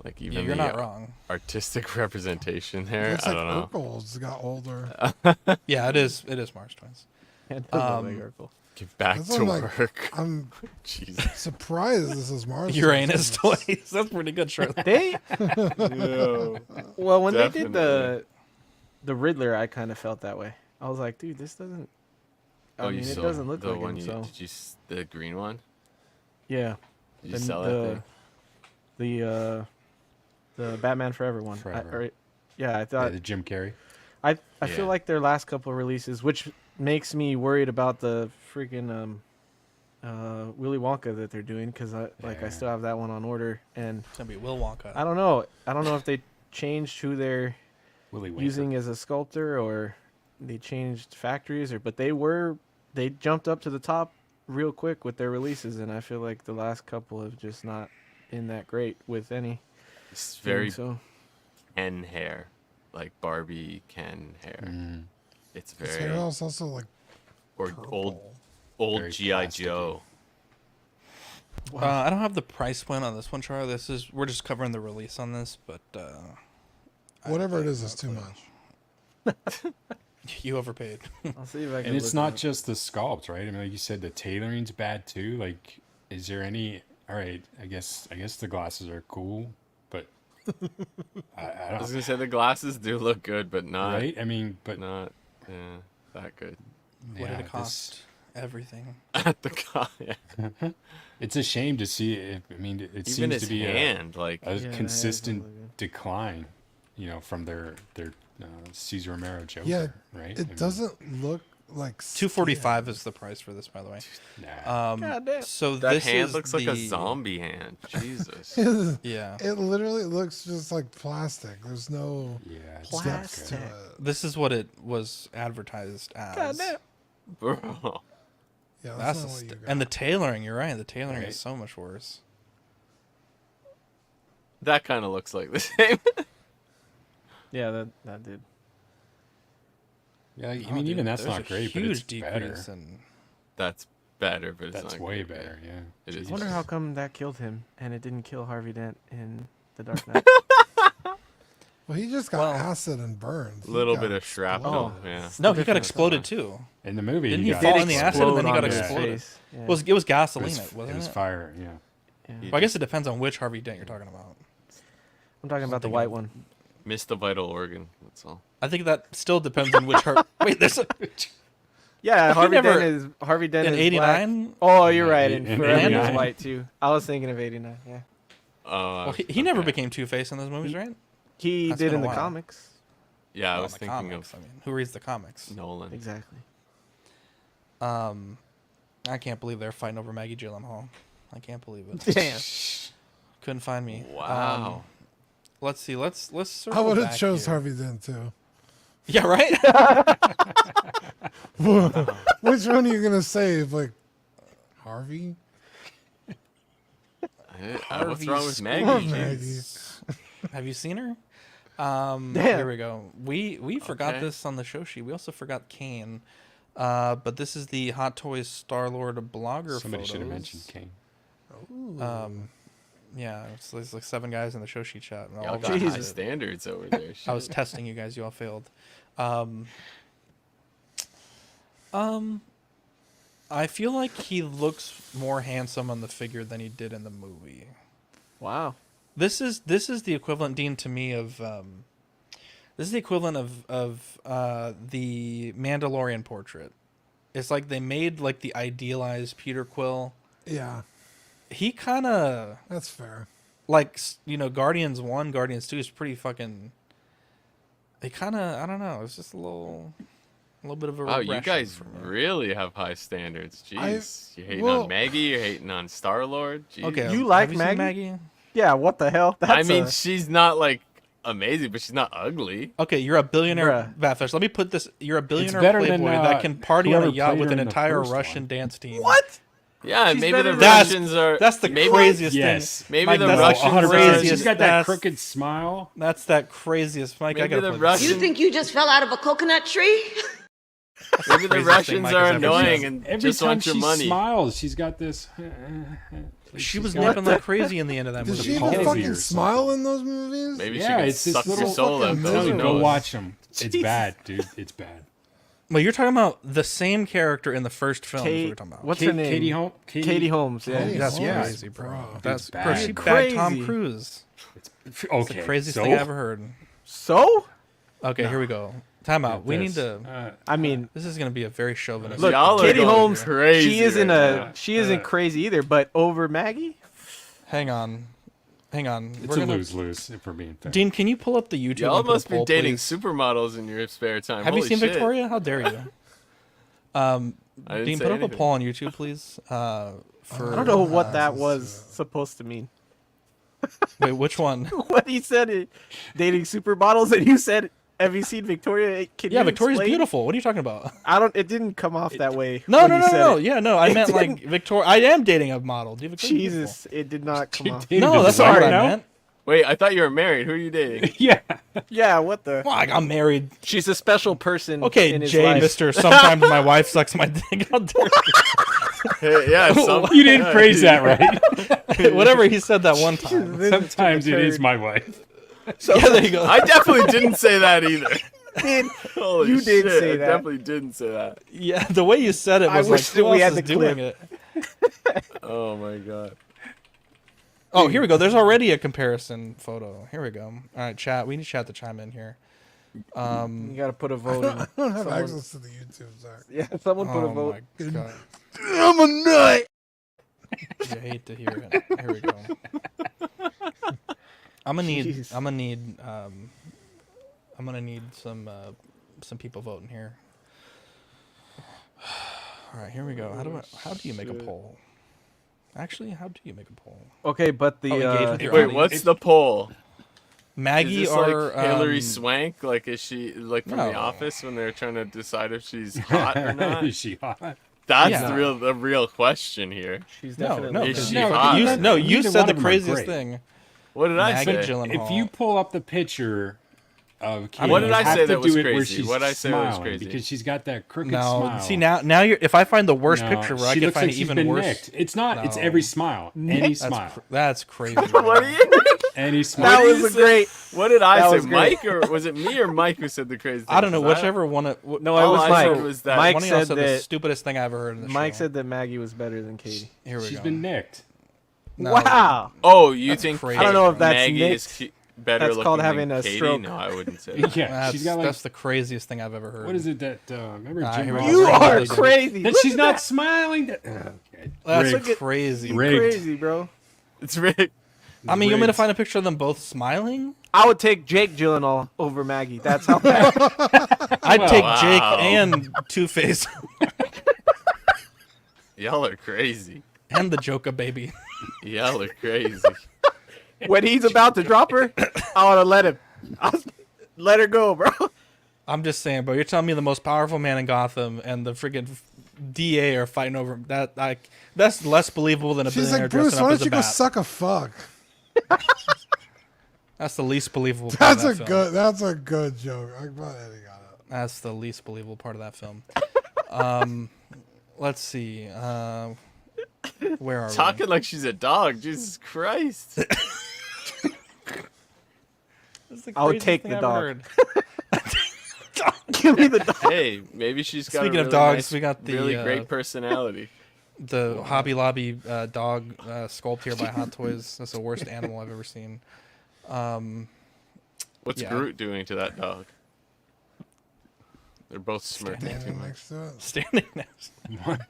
Like even you're the not wrong. Artistic representation there. Looks I like don't know. Urkel's got older. Yeah, it is. It is Mars Twins. Get back to work. I'm Jesus. surprised this is Mars. Uranus Toys. That's pretty good shirt. They. Well, when they did Definitely. the Riddler, I kind of felt that way. I was like, dude, this doesn't. I mean, it doesn't look the like one him. Did you the green one? Yeah. Did you sell that thing? the Batman Forever one. Forever. I thought the Jim Carrey. I feel like their last couple of releases, which makes me worried about the freaking Willy Wonka that they're doing, because I still have that one on order, and It's gonna be Will Wonka. I don't know if they changed who they're Willy Wonka. using as a sculptor, or they changed factories, but they jumped up to the top real quick with their releases, and I feel like the last couple have just not been that great with any. It's very Ken hair, like Barbie Ken hair. It's very. His hair is also like or purple. old GI Joe. I don't have the price point on this one, Char. We're just covering the release on this, but whatever it is too much. You overpaid. I'll see if I can. And it's not just the sculpt, right? I mean, like you said, the tailoring's bad too. Like, is there any? All right, I guess the glasses are cool, but I was gonna say the glasses do look good, but not right. I mean, but not that good. What did it cost? Everything. At the cost. Yeah. It's a shame to see it. I mean, it Even seems his to be hand, a consistent decline, from their Cesar Romero Joker, Yeah, right? It doesn't look like $245 is the price for this, by the way. God damn. So that this hand is looks like a zombie hand. Jesus. Yeah. It literally looks just like plastic. There's no depth to it. This is what it was advertised as. God damn. Bro. Yeah, That's not what you got. and the tailoring. You're right. The tailoring is so much worse. That kind of looks like the same. Yeah, that did. Yeah, I mean, even that's not great, but it's better. That's better, but it's That's not way great. better. Yeah. It is. I wonder how come that killed him and it didn't kill Harvey Dent in The Dark Knight. Well, he just got acid and burned. A little bit of shrapnel. Yeah. No, he got exploded too. In the movie, Didn't he he got fall in the acid and then he got his exploded? face. Yeah. It was gasoline, wasn't it? It was fire. Yeah. Well, I guess it depends on which Harvey Dent you're talking about. I'm talking about the white one. Missed the vital organ. That's all. I think that still depends on which Wait, there's a. Yeah, Harvey Dent in is '89. black. Oh, you're right. And in Fernando's 89. white too. I was thinking of '89. Yeah. Well, he never became Two-Face in those movies, right? He That's did been in a the while. comics. Yeah, I Well, was the thinking comics, of I mean, who reads the comics? Nolan. Exactly. I can't believe they're fighting over Maggie Gyllenhaal. I can't believe it. Damn. Couldn't find me. Wow. Let's see. Let's I circle would have back chose here. Harvey Dent too. Yeah, right. Which one are you gonna save? Like Harvey? What's wrong with Harvey's Maggie? Poor Jeez. Have you seen her? Damn. Here we go. We forgot Okay. this on the show sheet. We also forgot Kane. But this is the Hot Toys Star-Lord blogger Somebody should have photos. mentioned Kane. Yeah, there's like 7 guys in the show sheet chat. And Y'all all got high Jesus. standards over there. I was testing you guys. You all failed. I feel like he looks more handsome on the figure than he did in the movie. Wow. This is the equivalent, Dean, to me of this is the equivalent of the Mandalorian portrait. It's like they made like the idealized Peter Quill. Yeah, He kind of that's fair. like Guardians 1, Guardians 2 is pretty fucking. They kind of I don't know. It's just a little bit of a. Wow, you regression guys for me. really have high standards. Jeez, you're hating well- on Maggie. You're hating on Star Lord. Okay, You like have you seen Maggie? Yeah. What the hell? I mean, she's not like amazing, but she's not ugly. Okay, you're a billionaire, Bruh. Batfish. Let me put this: you're a billionaire better playboy than, that can party on a whoever yacht played with her an in the entire first Russian one. dance team. What? Yeah, She's maybe better the than- Russians are. That's the maybe, craziest Yes. thing. Maybe Mike, the that's Russians 100%. are. She's got that that's- crooked smile. That's that craziest. Mike, I Maybe gotta the play this. Russian- You think you just fell out of a coconut tree? Maybe the craziest thing Russians Mike are has ever annoying said. and Every just time want your she money. smiles, she's got this. She was got nipping like crazy in the end of that Did movie. she even palsy fucking or smile in those movies? Maybe Yeah, she it's can this suck your little soul out. fucking Though. Tell you, Who go knows? watch them. It's bad, dude. It's bad. Well, you're talking about the same character in the first film. Kate- We're talking about. what's her name? Katie Holmes. Katie Holmes. Yeah. Katie That's Holmes, crazy, bro. bro. That's bad. bro, she Dude, bagged Tom crazy. Cruise. It's It's okay. the craziest so? thing I ever heard. So? Okay, here we go. Time out. We need This. to. I mean, This is gonna be a very chauvinistic. look, Y'all are Katie going Holmes. crazy She isn't right now. she isn't crazy either, but over Maggie. Hang on. Hang on. It's a lose-lose if we're being fair. Dean, can you pull up the YouTube? Y'all and put a must be poll, dating please? supermodels in your spare time. Have you Holy seen shit. Victoria? How dare you? Dean, put up a poll on YouTube, please. I don't know what that was supposed to mean. Wait, which one? What he said, dating supermodels, and you said, "Have you seen Victoria?" Yeah, Victoria's beautiful. What are you talking about? It didn't come off that way. No. Yeah, no. I meant like Victoria. I am dating a model. Jesus, it did not come off. No, that's not what I meant. Wait, I thought you were married. Who are you dating? Yeah. Yeah, what the? Well, I got married. She's a special person. Okay, in his Jay, life. Mister. Sometimes my wife sucks my dick. How dare Hey, yeah, you didn't phrase that right. you? Whatever he said that one time. Sometimes it is my wife. So, yeah, there you go. I definitely didn't say that either. Holy You did shit, say I that. definitely didn't say that. Yeah, the way you said it I was wish like, who that we else had is the doing clip. it? Oh my god. Oh, here we go. There's already a comparison photo. Here we go. All right, chat. We need chat to chime in here. You gotta put a vote in. I don't have access to the YouTube, Zach. Yeah, someone put a vote. My God. I'm a nut. You hate to hear it. Here we go. I'm gonna need some people voting here. All right, here we go. How do you make a poll? Actually, how do you make a poll? Okay, but the engage with your Wait, audience. what's the poll? Maggie is this or like Hillary Swank? Like, is she like from The No. Office when they're trying to decide if she's hot or not? Is she hot? That's Yeah. the real question here. she's No, definitely. Is she no, hot? you Neither said one the of them are craziest great. thing. What did I Maggie say? Gyllenhaal. If you pull up the picture of Katie, What did you I have say to that was do it where crazy? she's What did I say was smiling, crazy? Because she's got that crooked No, smile. see now you're. If I find the worst No, picture where I she can looks find like an she's even been worse. nicked. It's not. It's No. every smile. Any smile. That's crazy. What are you? Any smile. That What was did a great. What did I That say? was great. Mike, or was it me or Mike who said the crazy thing? I don't know. 'Cause Whichever one. No, it all was I Mike. said was that Mike One of y'all said said the that. stupidest thing I ever heard in the Mike show. said that Maggie was better than Katie. Here we She's go. been nicked. No. Wow. Oh, you That's think crazy. I don't know if that's Maggie nicked. is better That's looking called than having a Katie? stroke. No, I wouldn't say that. Yeah, That's, she's got like. that's the craziest thing I've ever heard. What is it that? Remember Jim here we Ross? go. You Right, are right. crazy. That Look she's at not that. smiling. Okay. That's Rigged. crazy. Rigged. Crazy, bro. It's rigged. I mean, you want me to Rigged. find a picture of them both smiling? I would take Jake Gyllenhaal over Maggie. That's how bad. I'd take Wow. Jake and Two-Face Y'all are crazy. and the Joker baby. Y'all are crazy. When he's about to drop her, I want to let him. Let her go, bro. I'm just saying, bro. You're telling me the most powerful man in Gotham and the freaking DA are fighting over him. That's less believable than a She's billionaire like, Bruce, dressing why up don't as a you go bat. suck a fuck? That's the least believable part That's of a that film. good. That's a good joke. I'm glad Eddie got it. That's the least believable part of that film. Let's see. Where are Talking like she's a dog. Jesus Christ. we? I would take the dog. Heard. Give me the dog. Hey, maybe she's got Speaking a of really dogs, nice, we got the, really great personality. The Hobby Lobby dog sculpt here by Hot Toys. That's the worst animal I've ever seen. What's yeah. Groot doing to that dog? They're both smirking too Standing much. next to it. Standing next. What?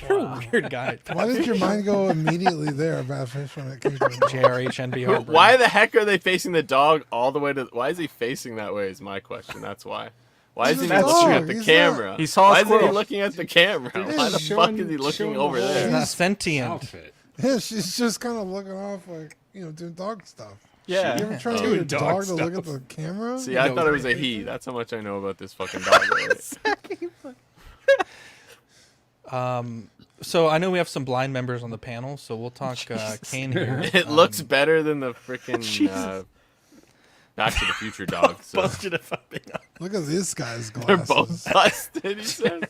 You're a weird guy. Why did your mind go immediately there about fish when it came to the JRH NBR? Why the heck are they facing the dog all the way to? Why is he facing that way? Is my question. That's why. Why is he He's a looking dog. at the He's camera? not- He saw a Why is he squirrel. looking at the camera? Why the fuck is he looking over He's there? not sentient. Outfit. Yeah, she's just kind of looking off, like, doing dog stuff. Yeah. You ever try to Doing get your dog dog to look at the camera? See, I thought it was a he. That's how much I know about this fucking dog. Right? So I know we have some blind members on the panel, so we'll talk Kane here. It looks better than the freaking Back to the Future dog. So. Busted if I'm being honest. Look at this guy's They're glasses. both busted, he said.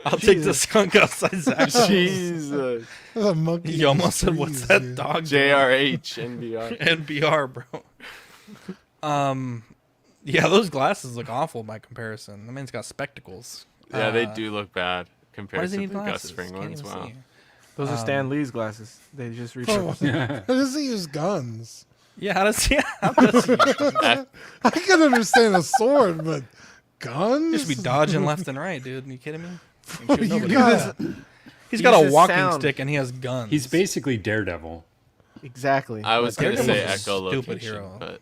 I'll take the skunk outside Zach. Jesus. There's a monkey. You almost said, "What's that Dude. dog?" doing?" JRH, NBR. NBR, bro. Yeah, those glasses look awful by comparison. The man's got spectacles. Yeah, they do look bad Why compared does he to need the Gus glasses? Fring Can't ones. even Wow. see. Those are Stan Lee's glasses. They just Oh, repurposed. how does he use guns? Yeah, how does he? How does he I can understand a sword, but guns? just be dodging left and right, dude? Are you kidding me? Bro, Ain't shooting you nobody. got- He's got a Uses walking sound. stick and he has guns. He's basically Daredevil. Exactly. I was going to say echolocation, stupid hero. but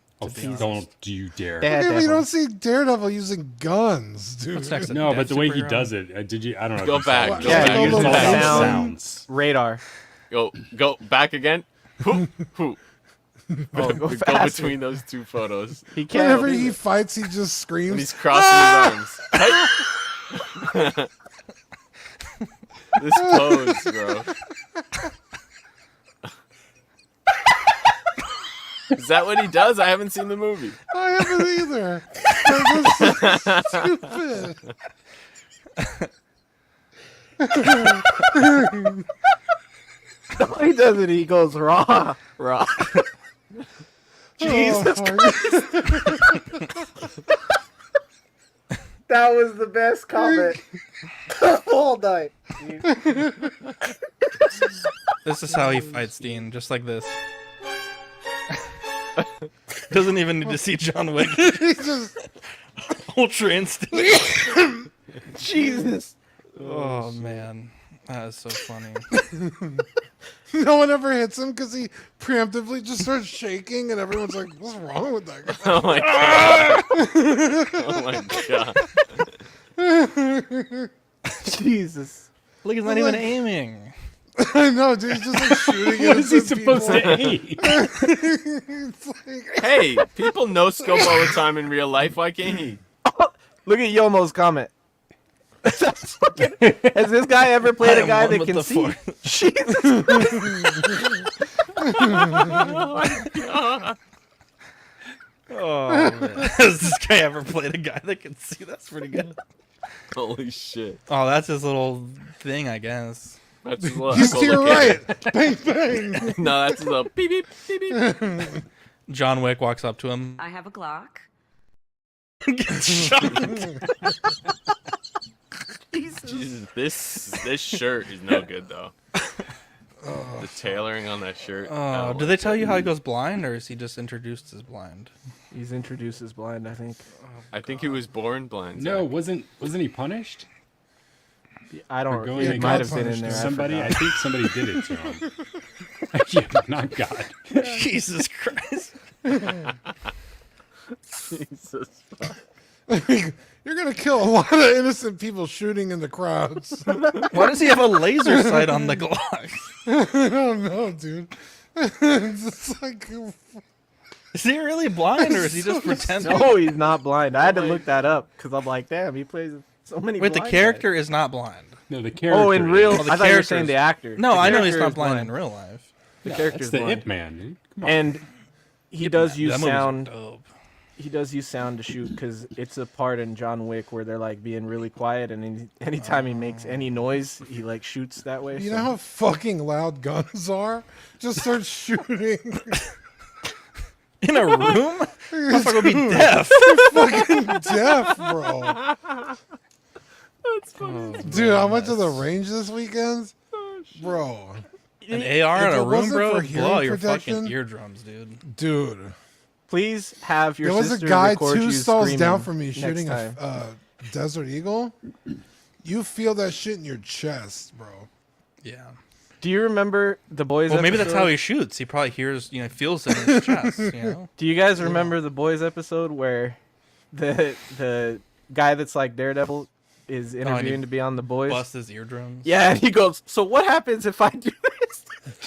don't you dare. Yeah, you don't see Daredevil using guns, dude. No, but the way he does it, did you? I don't know. Go back. Go back. Go It's all back. about Sound. sounds. Radar. Go back again. Who? Oh, go Go faster. between those two photos. He can't. Whenever he fights, he just When screams. he's crossing his arms. This pose, bro. Is that what he does? I haven't seen the movie. I haven't either. That's so stupid. No, he doesn't. He goes raw. Jesus Christ. That was the best comment all night. This is how he fights Dean, just like this. Doesn't even need to see John Wick. He just Ultra instinct. Jesus. Oh man, that is so funny. no one ever hits him because he preemptively just starts shaking, and everyone's like, "What's wrong with that guy?" Oh my god. Oh my god. Jesus. Look, he's not even aiming. I know, dude. He's just like shooting. What is he supposed to aim? It's like, Hey, people no scope all the time in real life. Why can't he? Look at Yomo's comment. Has this guy ever played a guy that can see? Jesus. Oh my god. Oh man, has this guy ever played a guy that can see? That's pretty good. Holy shit. Oh, that's his little thing, I guess. That's what. he's to your right. Bang bang. No, that's a beep beep beep beep. John Wick walks up to him. I have a Glock. Gets shot. Jesus, this shirt is no good though. The tailoring on that shirt. Oh, do they tell you how he goes blind, or is he just introduced as blind? He's introduced as blind, I think. I think he was born blind. No, Zach. wasn't he punished? I don't. going It against might have been in there. Somebody, I think somebody did it to him. Yeah, not God. Jesus Christ. Jesus. You're gonna kill a lot of innocent people shooting in the crowds. Why does he have a laser sight on the Glock? I don't know, dude. It's just like, Is he really blind, or is he just pretending? No, he's not blind. I had to look that up because I'm like, damn, he plays so many. Wait, the blind character guys. is not blind. No, the character. Oh, in real. Oh, the I thought you were character's- saying the actor. No, The I know he's character not is blind in real life. The No, character's that's the blind. Ip Man, dude. Come on. And he does use That movie's sound. dope. He does use sound to shoot because it's a part in John Wick where they're like being really quiet, and anytime he makes any noise, he like shoots that way. you so- know how fucking loud guns are? Just start shooting. In a room? Motherfucker would be deaf. Fucking deaf, bro. That's funny. Dude, I went to the range this weekend. Bro. An AR in If a it room, wasn't bro? for Blow hearing out your protection- fucking eardrums, dude. Dude. Please have your There was a sister guy record 2 you stalls down screaming from me next shooting time. a Desert Eagle. You feel that shit in your chest, bro. Yeah. Do you remember the boys? Well, maybe that's episode? how he shoots. He probably hears, feels it in his chest, you know? Do you guys remember the boys episode where the guy that's like Daredevil is he interviewing to be on the boys? Busts his eardrums. Yeah, and he goes, "So what happens if I do this?"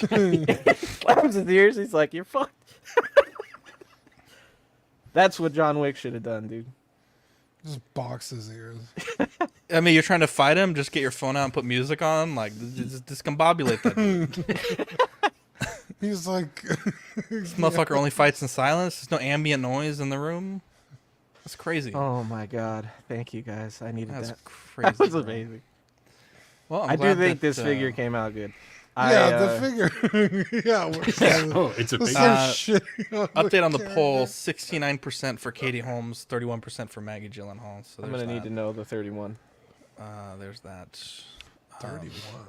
He slams his ears. He's like, "You're fucked." That's what John Wick should have done, dude. Just box his ears. I mean, you're trying to fight him, just get your phone out and put music on, like, just discombobulate that dude. He's like... This motherfucker only fights in silence. There's no ambient noise in the room. That's crazy. Oh my god! Thank you guys. I needed That's that. crazy. That was bro. amazing. Well, I do think this figure came out good. Yeah, the figure. Yeah. Oh, it's a there's big some shit on Update on the camera. poll: 69% for Katie Holmes, 31% for Maggie Gyllenhaal. So I'm there's gonna need that. to know the 31. There's that. 31. Wow.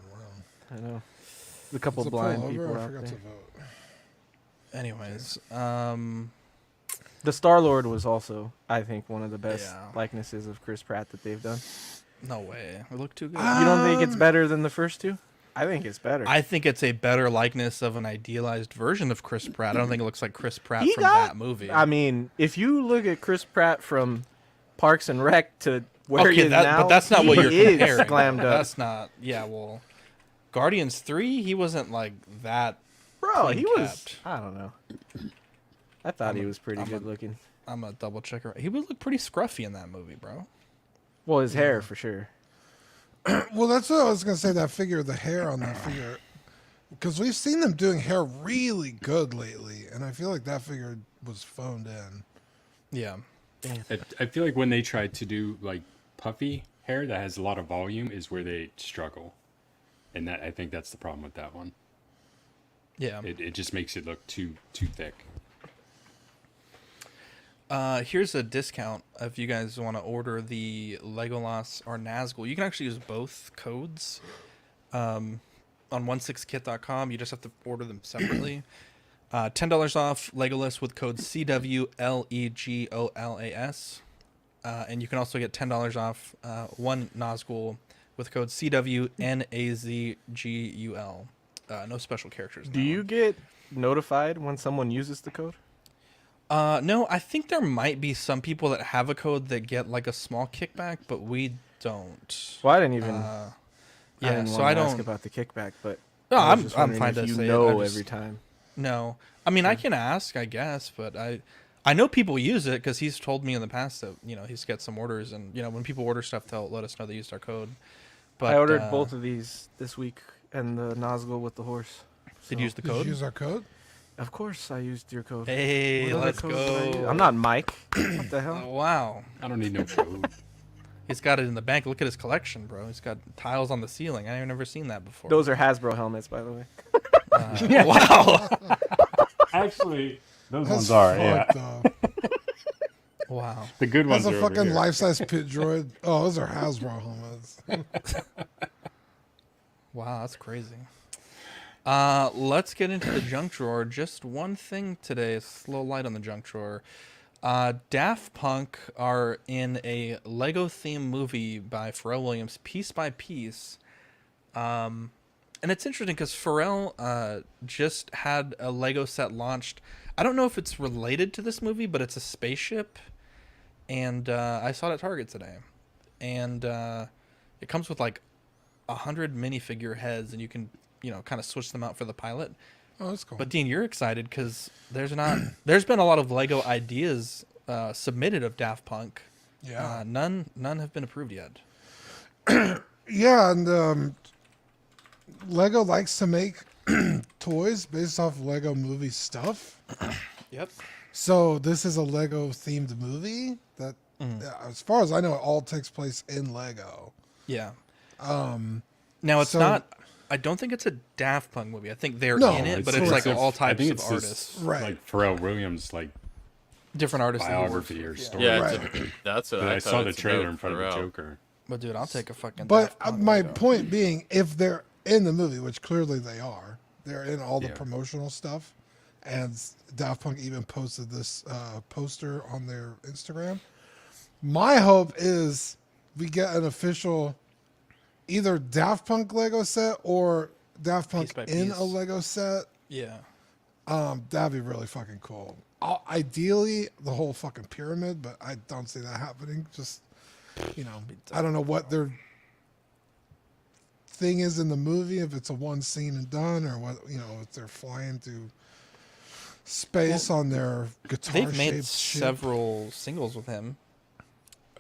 I know. There's a couple Is the blind poll over? people I out forgot there. to vote. Anyways, The Star-Lord was also, I think, one of the best Yeah. likenesses of Chris Pratt that they've done. no way. It looked too good. You don't think it's better than the first two? I think it's better. I think it's a better likeness of an idealized version of Chris Pratt. I don't think it looks like Chris Pratt from that movie. I mean, if you look at Chris Pratt from Parks and Rec to where he is now, but that's not what you're comparing. Glammed up. That's not. Yeah, well, Guardians 3, he wasn't like that. Bro, he was. Kept. I don't know. I thought he was pretty good looking. I'm a double checker. He would look pretty scruffy in that movie, bro. Well, his hair for sure. Well, that's what I was gonna say. That figure, the hair on that figure, because we've seen them doing hair really good lately, and I feel like that figure was phoned in. Yeah. I feel like when they try to do like puffy hair that has a lot of volume is where they struggle, and that I think that's the problem with that one. Yeah. It just makes it look too thick. Here's a discount if you guys want to order the Legolas or Nazgul. You can actually use both codes on 16kit.com. You just have to order them separately. $10 off Legolas with code CWLEGOLAS. And you can also get $10 off one Nazgul with code CWNAZGUL. No special characters. Do you get notified when someone uses the code? No, I think there might be some people that have a code that get like a small kickback, but we don't. Well, I didn't even. I don't ask about the kickback, but no, I'm fine to say you it. know every time. No, I mean I can ask, I guess, but I know people use it because he's told me in the past that he's got some orders, and when people order stuff, they'll let us know they used our code. But I ordered both of these this week, and the Nazgul with the horse. Did you use the code? Did you use our code? Of course, I used your code. Hey, let's go. I'm not Mike. What the hell? Oh, wow. I don't need no code. He's got it in the bank. Look at his collection, bro. He's got tiles on the ceiling. I've never seen that before. Those are Hasbro helmets, by the way. Wow. Actually, those ones are. Yeah. Wow. The good ones That's are a fucking over life-size pit droid. Oh, those are Hasbro helmets. Wow, that's crazy. Let's get into the junk drawer. Just one thing today. It's a little light on the junk drawer. Daft Punk are in a Lego themed movie by Pharrell Williams, Piece by Piece. And it's interesting because Pharrell just had a Lego set launched. I don't know if it's related to this movie, but it's a spaceship. And I saw it at Target today. And it comes with like 100 minifigure heads, and you can kind of switch them out for the pilot. Oh, that's cool. But Dean, you're excited because there's been a lot of Lego ideas submitted of Daft Punk. Yeah. None have been approved yet. Yeah, and Lego likes to make toys based off Lego movie stuff. Yep. So this is a Lego themed movie that, as far as I know, it all takes place in Lego. Yeah. Now it's not. I don't think it's a Daft Punk movie. I think they're in it, but it's like all types of artists. Right. Like Pharrell Williams, like different artists biography or story. Yeah, Right. that's what I saw the it's trailer about in front of the Pharrell. Joker. But dude, I'll take a fucking. But Daft Punk my logo. point being, if they're in the movie, which clearly they are, they're in all the Yeah. promotional stuff, and Daft Punk even posted this poster on their Instagram. My hope is we get an official either Daft Punk Lego set or Daft Punk by in piece. a Lego set. Yeah. That'd be really fucking cool. Ideally, the whole fucking pyramid, but I don't see that happening. Just, I don't know what their thing is in the movie, if it's a one scene and done, or what, if they're flying through space on their guitar. They've made several singles with him.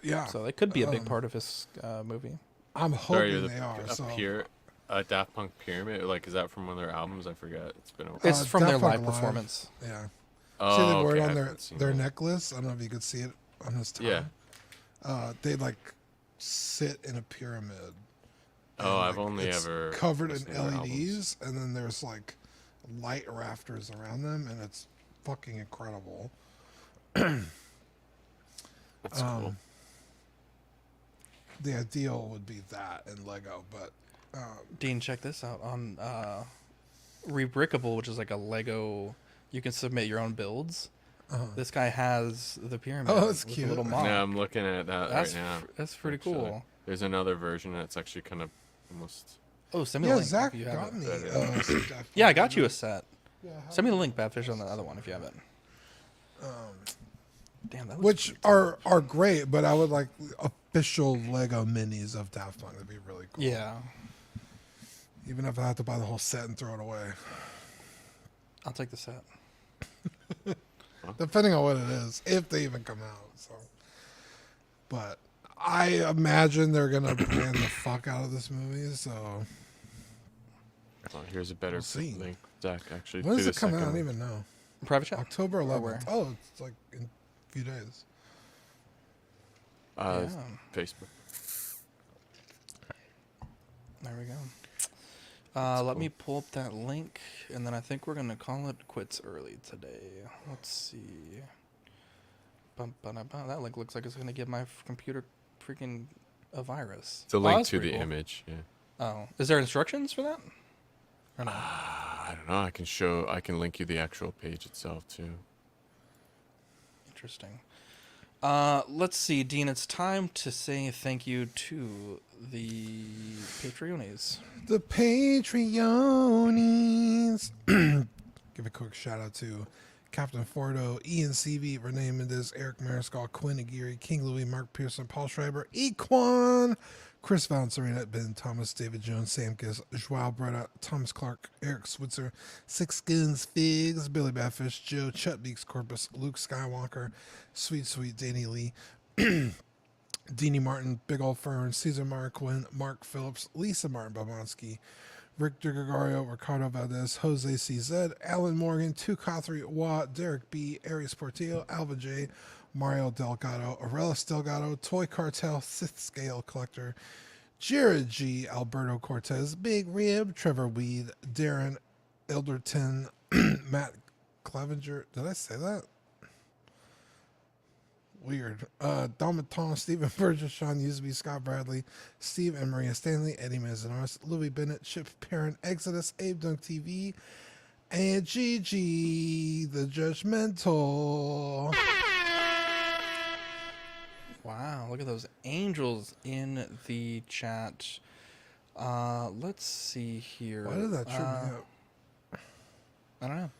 Yeah. So it could be a big part of his movie. I'm Sorry, hoping they are. So. Daft Punk Pyramid, like, is that from one of their albums? I forget. It's been a while. It's from their Daft Punk live performance. Yeah. Oh, See, they wore okay, it I on haven't seen their that. necklace. I don't know if you could see it on his tongue. Yeah. They like sit in a pyramid. Oh, and, I've only it's ever covered in listened to their albums. LEDs, and then there's like light rafters around them, and it's fucking incredible. That's cool. The ideal would be that in Lego, but Dean, check this out on Rebrickable, which is like a Lego. You can submit your own builds. This guy has the pyramid. Oh, that's with cute. A little mob. Yeah, I'm looking at that right now. That's pretty actually. cool. There's another version that's actually kind of almost Oh, send me the link. Zach if you have got it. me. Yeah, I got you a set. Yeah, send me the link, Badfish, on the other one if you have it. Damn, that was which are great, but I would like official Lego minis of Daft Punk. That'd be really cool. Yeah. Even if I have to buy the whole set and throw it away. I'll take the set. Depending on what it is, if they even come out. So, but I imagine they're gonna brand the fuck out of this movie. So, here's a better link. Zach, actually, when does it come out? I don't even know. Private chat. October 11th. Oh, it's like in a few days. Facebook. There we go. Let me pull up that link, and then I think we're gonna call it quits early today. Let's see. That link looks like it's gonna give my computer freaking a virus. It's a link that's to pretty the cool. image. Yeah. Oh, is there instructions for that? Or no? I don't know. I can link you the actual page itself too. Interesting. Let's see, Dean. It's time to say thank you to the Patreonies. The Patreonies. Give a quick shout out to Captain Fordo, Ian CV, Renee Mendez, Eric Mariscal, Quinn Aguirre, King Louis, Mark Pearson, Paul Schreiber, Equan, Chris Valencerina, Ben Thomas, David Jones, Sam Giss, Joao Bretta, Thomas Clark, Eric Switzer, Six Skins Figs, Billy Badfish, Joe, Chet Beeks Corpus, Luke Skywalker, Sweet Danny Lee, Deanie Martin, Big Old Fern, Cesar Marquin, Mark Phillips, Lisa Martin Babonsky, Rick DeGregorio, Ricardo Valdez, Jose CZ, Alan Morgan, Tukathri Watt, Derek B, Arias Portillo, Alva J, Mario Delgado, Arelis Delgado, Toy Cartel, Sith Scale Collector, Jared G, Alberto Cortez, Big Rib, Trevor Weed, Darren Elderton, Matt Clevenger. Did I say that? Weird. Domiton, Stephen Burgess, Sean Usby, Scott Bradley, Steve and Maria Stanley, Eddie Mazanos, Louis Bennett, Chip Parent, Exodus, Abe Dunk TV, and Gigi the Judgmental. Wow, look at those angels in the chat. Let's see here. Why did that trip me up? I don't know.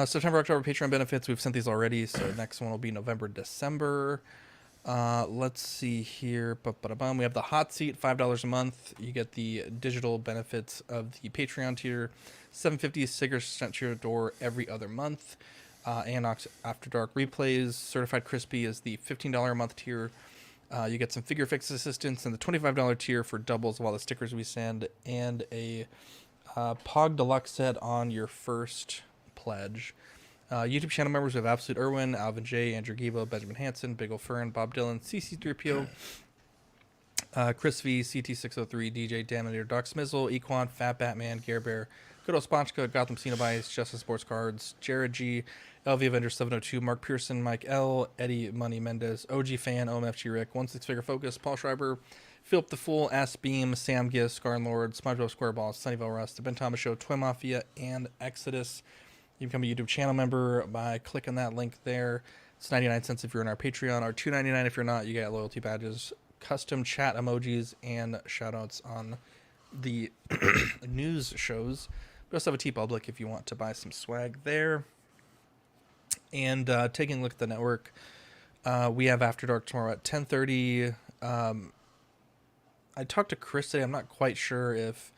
September, October Patreon benefits. We've sent these already, so next one will be November, December. Let's see here. We have the hot seat, $5 a month. You get the digital benefits of the Patreon tier, $7.50 stickers sent to your door every other month. And After Dark replays. Certified Crispy is the $15 a month tier. You get some figure fix assistance and the $25 tier for doubles of all the stickers we send, and a Pog Deluxe set on your first pledge. YouTube channel members have Absolute Irwin, Alvin J, Andrew Givo, Benjamin Hansen, Big Ol' Fern, Bob Dylan, CC3PO, Chris V, CT603, DJ Damator, Doc Smizzle, Equan, Fat Batman, Gare Bear, Good Ol' Sponchka, Gotham Cenobites, Justice Sports Cards, Jared G, LV Avenger 702, Mark Pearson, Mike L, Eddie Money Mendez, OG Fan, OMFG Rick, 16 Figure Focus, Paul Schreiber, Philip the Fool, S Beam, Sam Giss, Scarn Lord, SpongeBob SquareBall, Sunnyvale Rust, The Ben Thomas Show, Toy Mafia, and Exodus. You can become a YouTube channel member by clicking that link there. It's 99 cents if you're in our Patreon, or $2.99 if you're not. You get loyalty badges, custom chat emojis, and shoutouts on the news shows. We also have a TeePublic if you want to buy some swag there. And taking a look at the network, we have After Dark tomorrow at 10:30. I talked to Chris today. I'm not quite sure if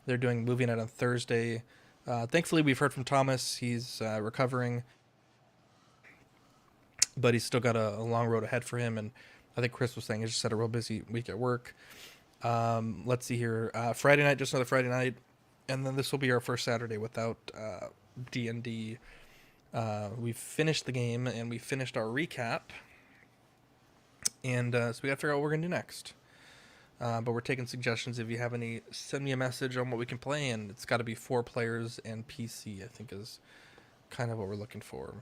they're doing movie night on Thursday. Thankfully, we've heard from Thomas. He's recovering, but he's still got a long road ahead for him. And I think Chris was saying he's just had a real busy week at work. Let's see here. Friday night, just another Friday night. And then this will be our first Saturday without D&D. We finished the game, and we finished our recap. And so we got to figure out what we're going to do next. But we're taking suggestions. If you have any, send me a message on what we can play, and it's got to be 4 players and PC, I think is kind of what we're looking for.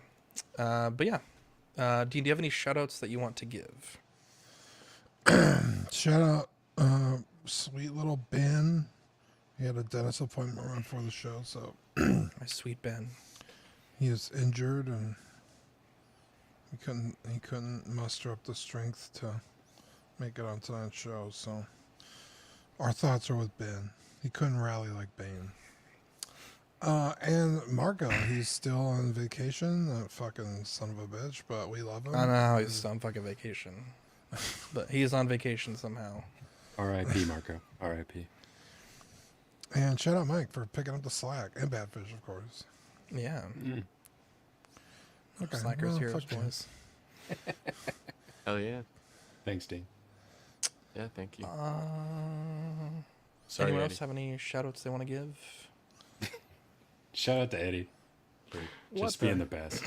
But yeah, do you have any shout-outs that you want to give? Shout out sweet little Ben. He had a dentist appointment right before the show, so My sweet Ben. he is injured and he couldn't muster up the strength to make it on tonight's show. So our thoughts are with Ben. He couldn't rally like Bane. And Marco, he's still on vacation. That fucking son of a bitch, but we love him. I know how he's on fucking vacation. But he's on vacation somehow. R.I.P. Marco. R.I.P. And shout out Mike for picking up the slack. And Badfish, of course. Yeah. Okay. Slackers well, heroes, fuck you. boys. Hell yeah. Thanks, Dean. Yeah, thank you. Anyone else have any shout-outs they want to give? Shout out to Eddie for just being the best.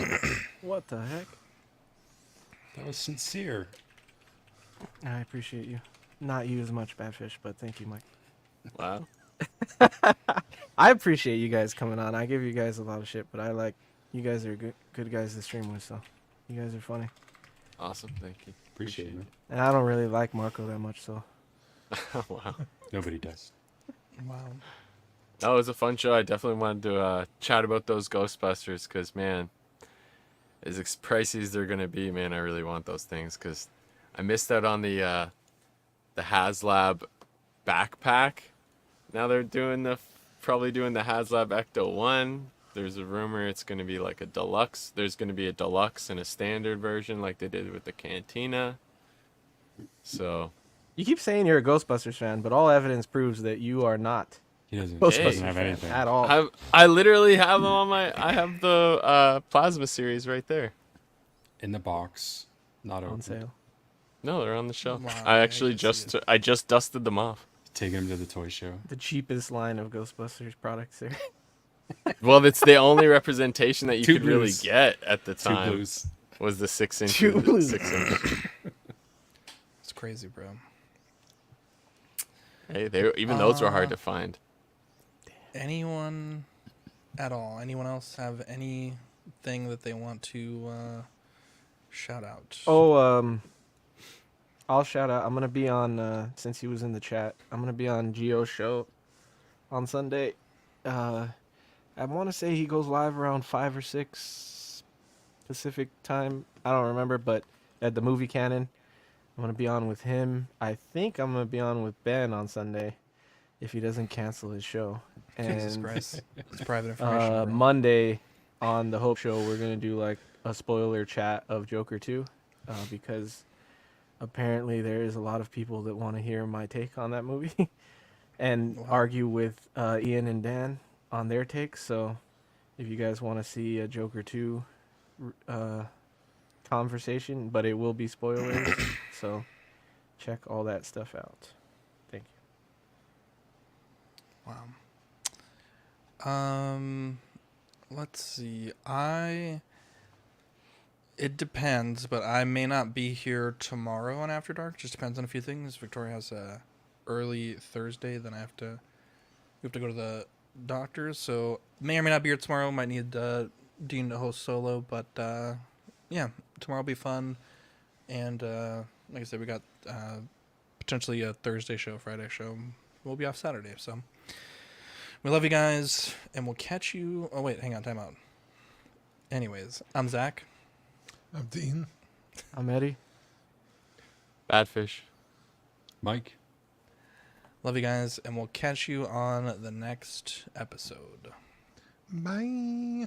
What the heck? That was sincere. I appreciate you. Not you as much, Badfish, but thank you, Mike. Wow. I appreciate you guys coming on. I give you guys a lot of shit, but I like you guys are good guys to stream with, so you guys are funny. Awesome, thank you. Appreciate it. And I don't really like Marco that much, so. Wow. Nobody does. Wow. That was a fun show. I definitely wanted to chat about those Ghostbusters because, man, as pricey as they're going to be, man, I really want those things because I missed out on the HasLab backpack. Now they're probably doing the HasLab Ecto 1. There's a rumor it's going to be like a deluxe. There's going to be a deluxe and a standard version like they did with the Cantina. So... You keep saying you're a Ghostbusters fan, but all evidence proves that you are not. He doesn't Ghostbusters have anything at all. I literally have them on my... I have the Plasma series right there. In the box. Not On open. sale. No, they're on the shelf. Wow, I I actually can see I just dusted them off. Taking him to the toy show. The cheapest line of Ghostbusters products there. Well, it's the only representation that you Two could blues. really get at the Two time. blues. Was the 6 inch. Two blues. 6 inch. It's crazy, bro. Hey, even those were hard to find. Anyone at all? Anyone else have anything that they want to shout out? Oh, I'll shout out. I'm gonna be on since he was in the chat. I'm gonna be on Gio's show on Sunday. I want to say he goes live around 5 or 6 Pacific time. I don't remember, but at the Movie Canon, I'm gonna be on with him. I think I'm gonna be on with Ben on Sunday, if he doesn't cancel his show. Jesus And Christ, it's private information. Bro. Monday on the Hope Show, we're gonna do like a spoiler chat of Joker 2, because apparently there is a lot of people that want to hear my take on that movie and argue with Ian and Dan on their takes. So if you guys want to see a Joker 2 conversation, but it will be spoilers, so check all that stuff out. Thank you. Wow. Let's see. It depends, but I may not be here tomorrow on After Dark. Just depends on a few things. Victoria has a early Thursday, then we have to go to the doctor's, so may or may not be here tomorrow. Might need Dean to host solo, but yeah, tomorrow will be fun. And like I said, we got potentially a Thursday show, Friday show. We'll be off Saturday, so we love you guys, and we'll catch you. Oh wait, hang on, time out. Anyways, I'm Zach. I'm Dean. I'm Eddie. Badfish. Mike. Love you guys, and we'll catch you on the next episode. Bye.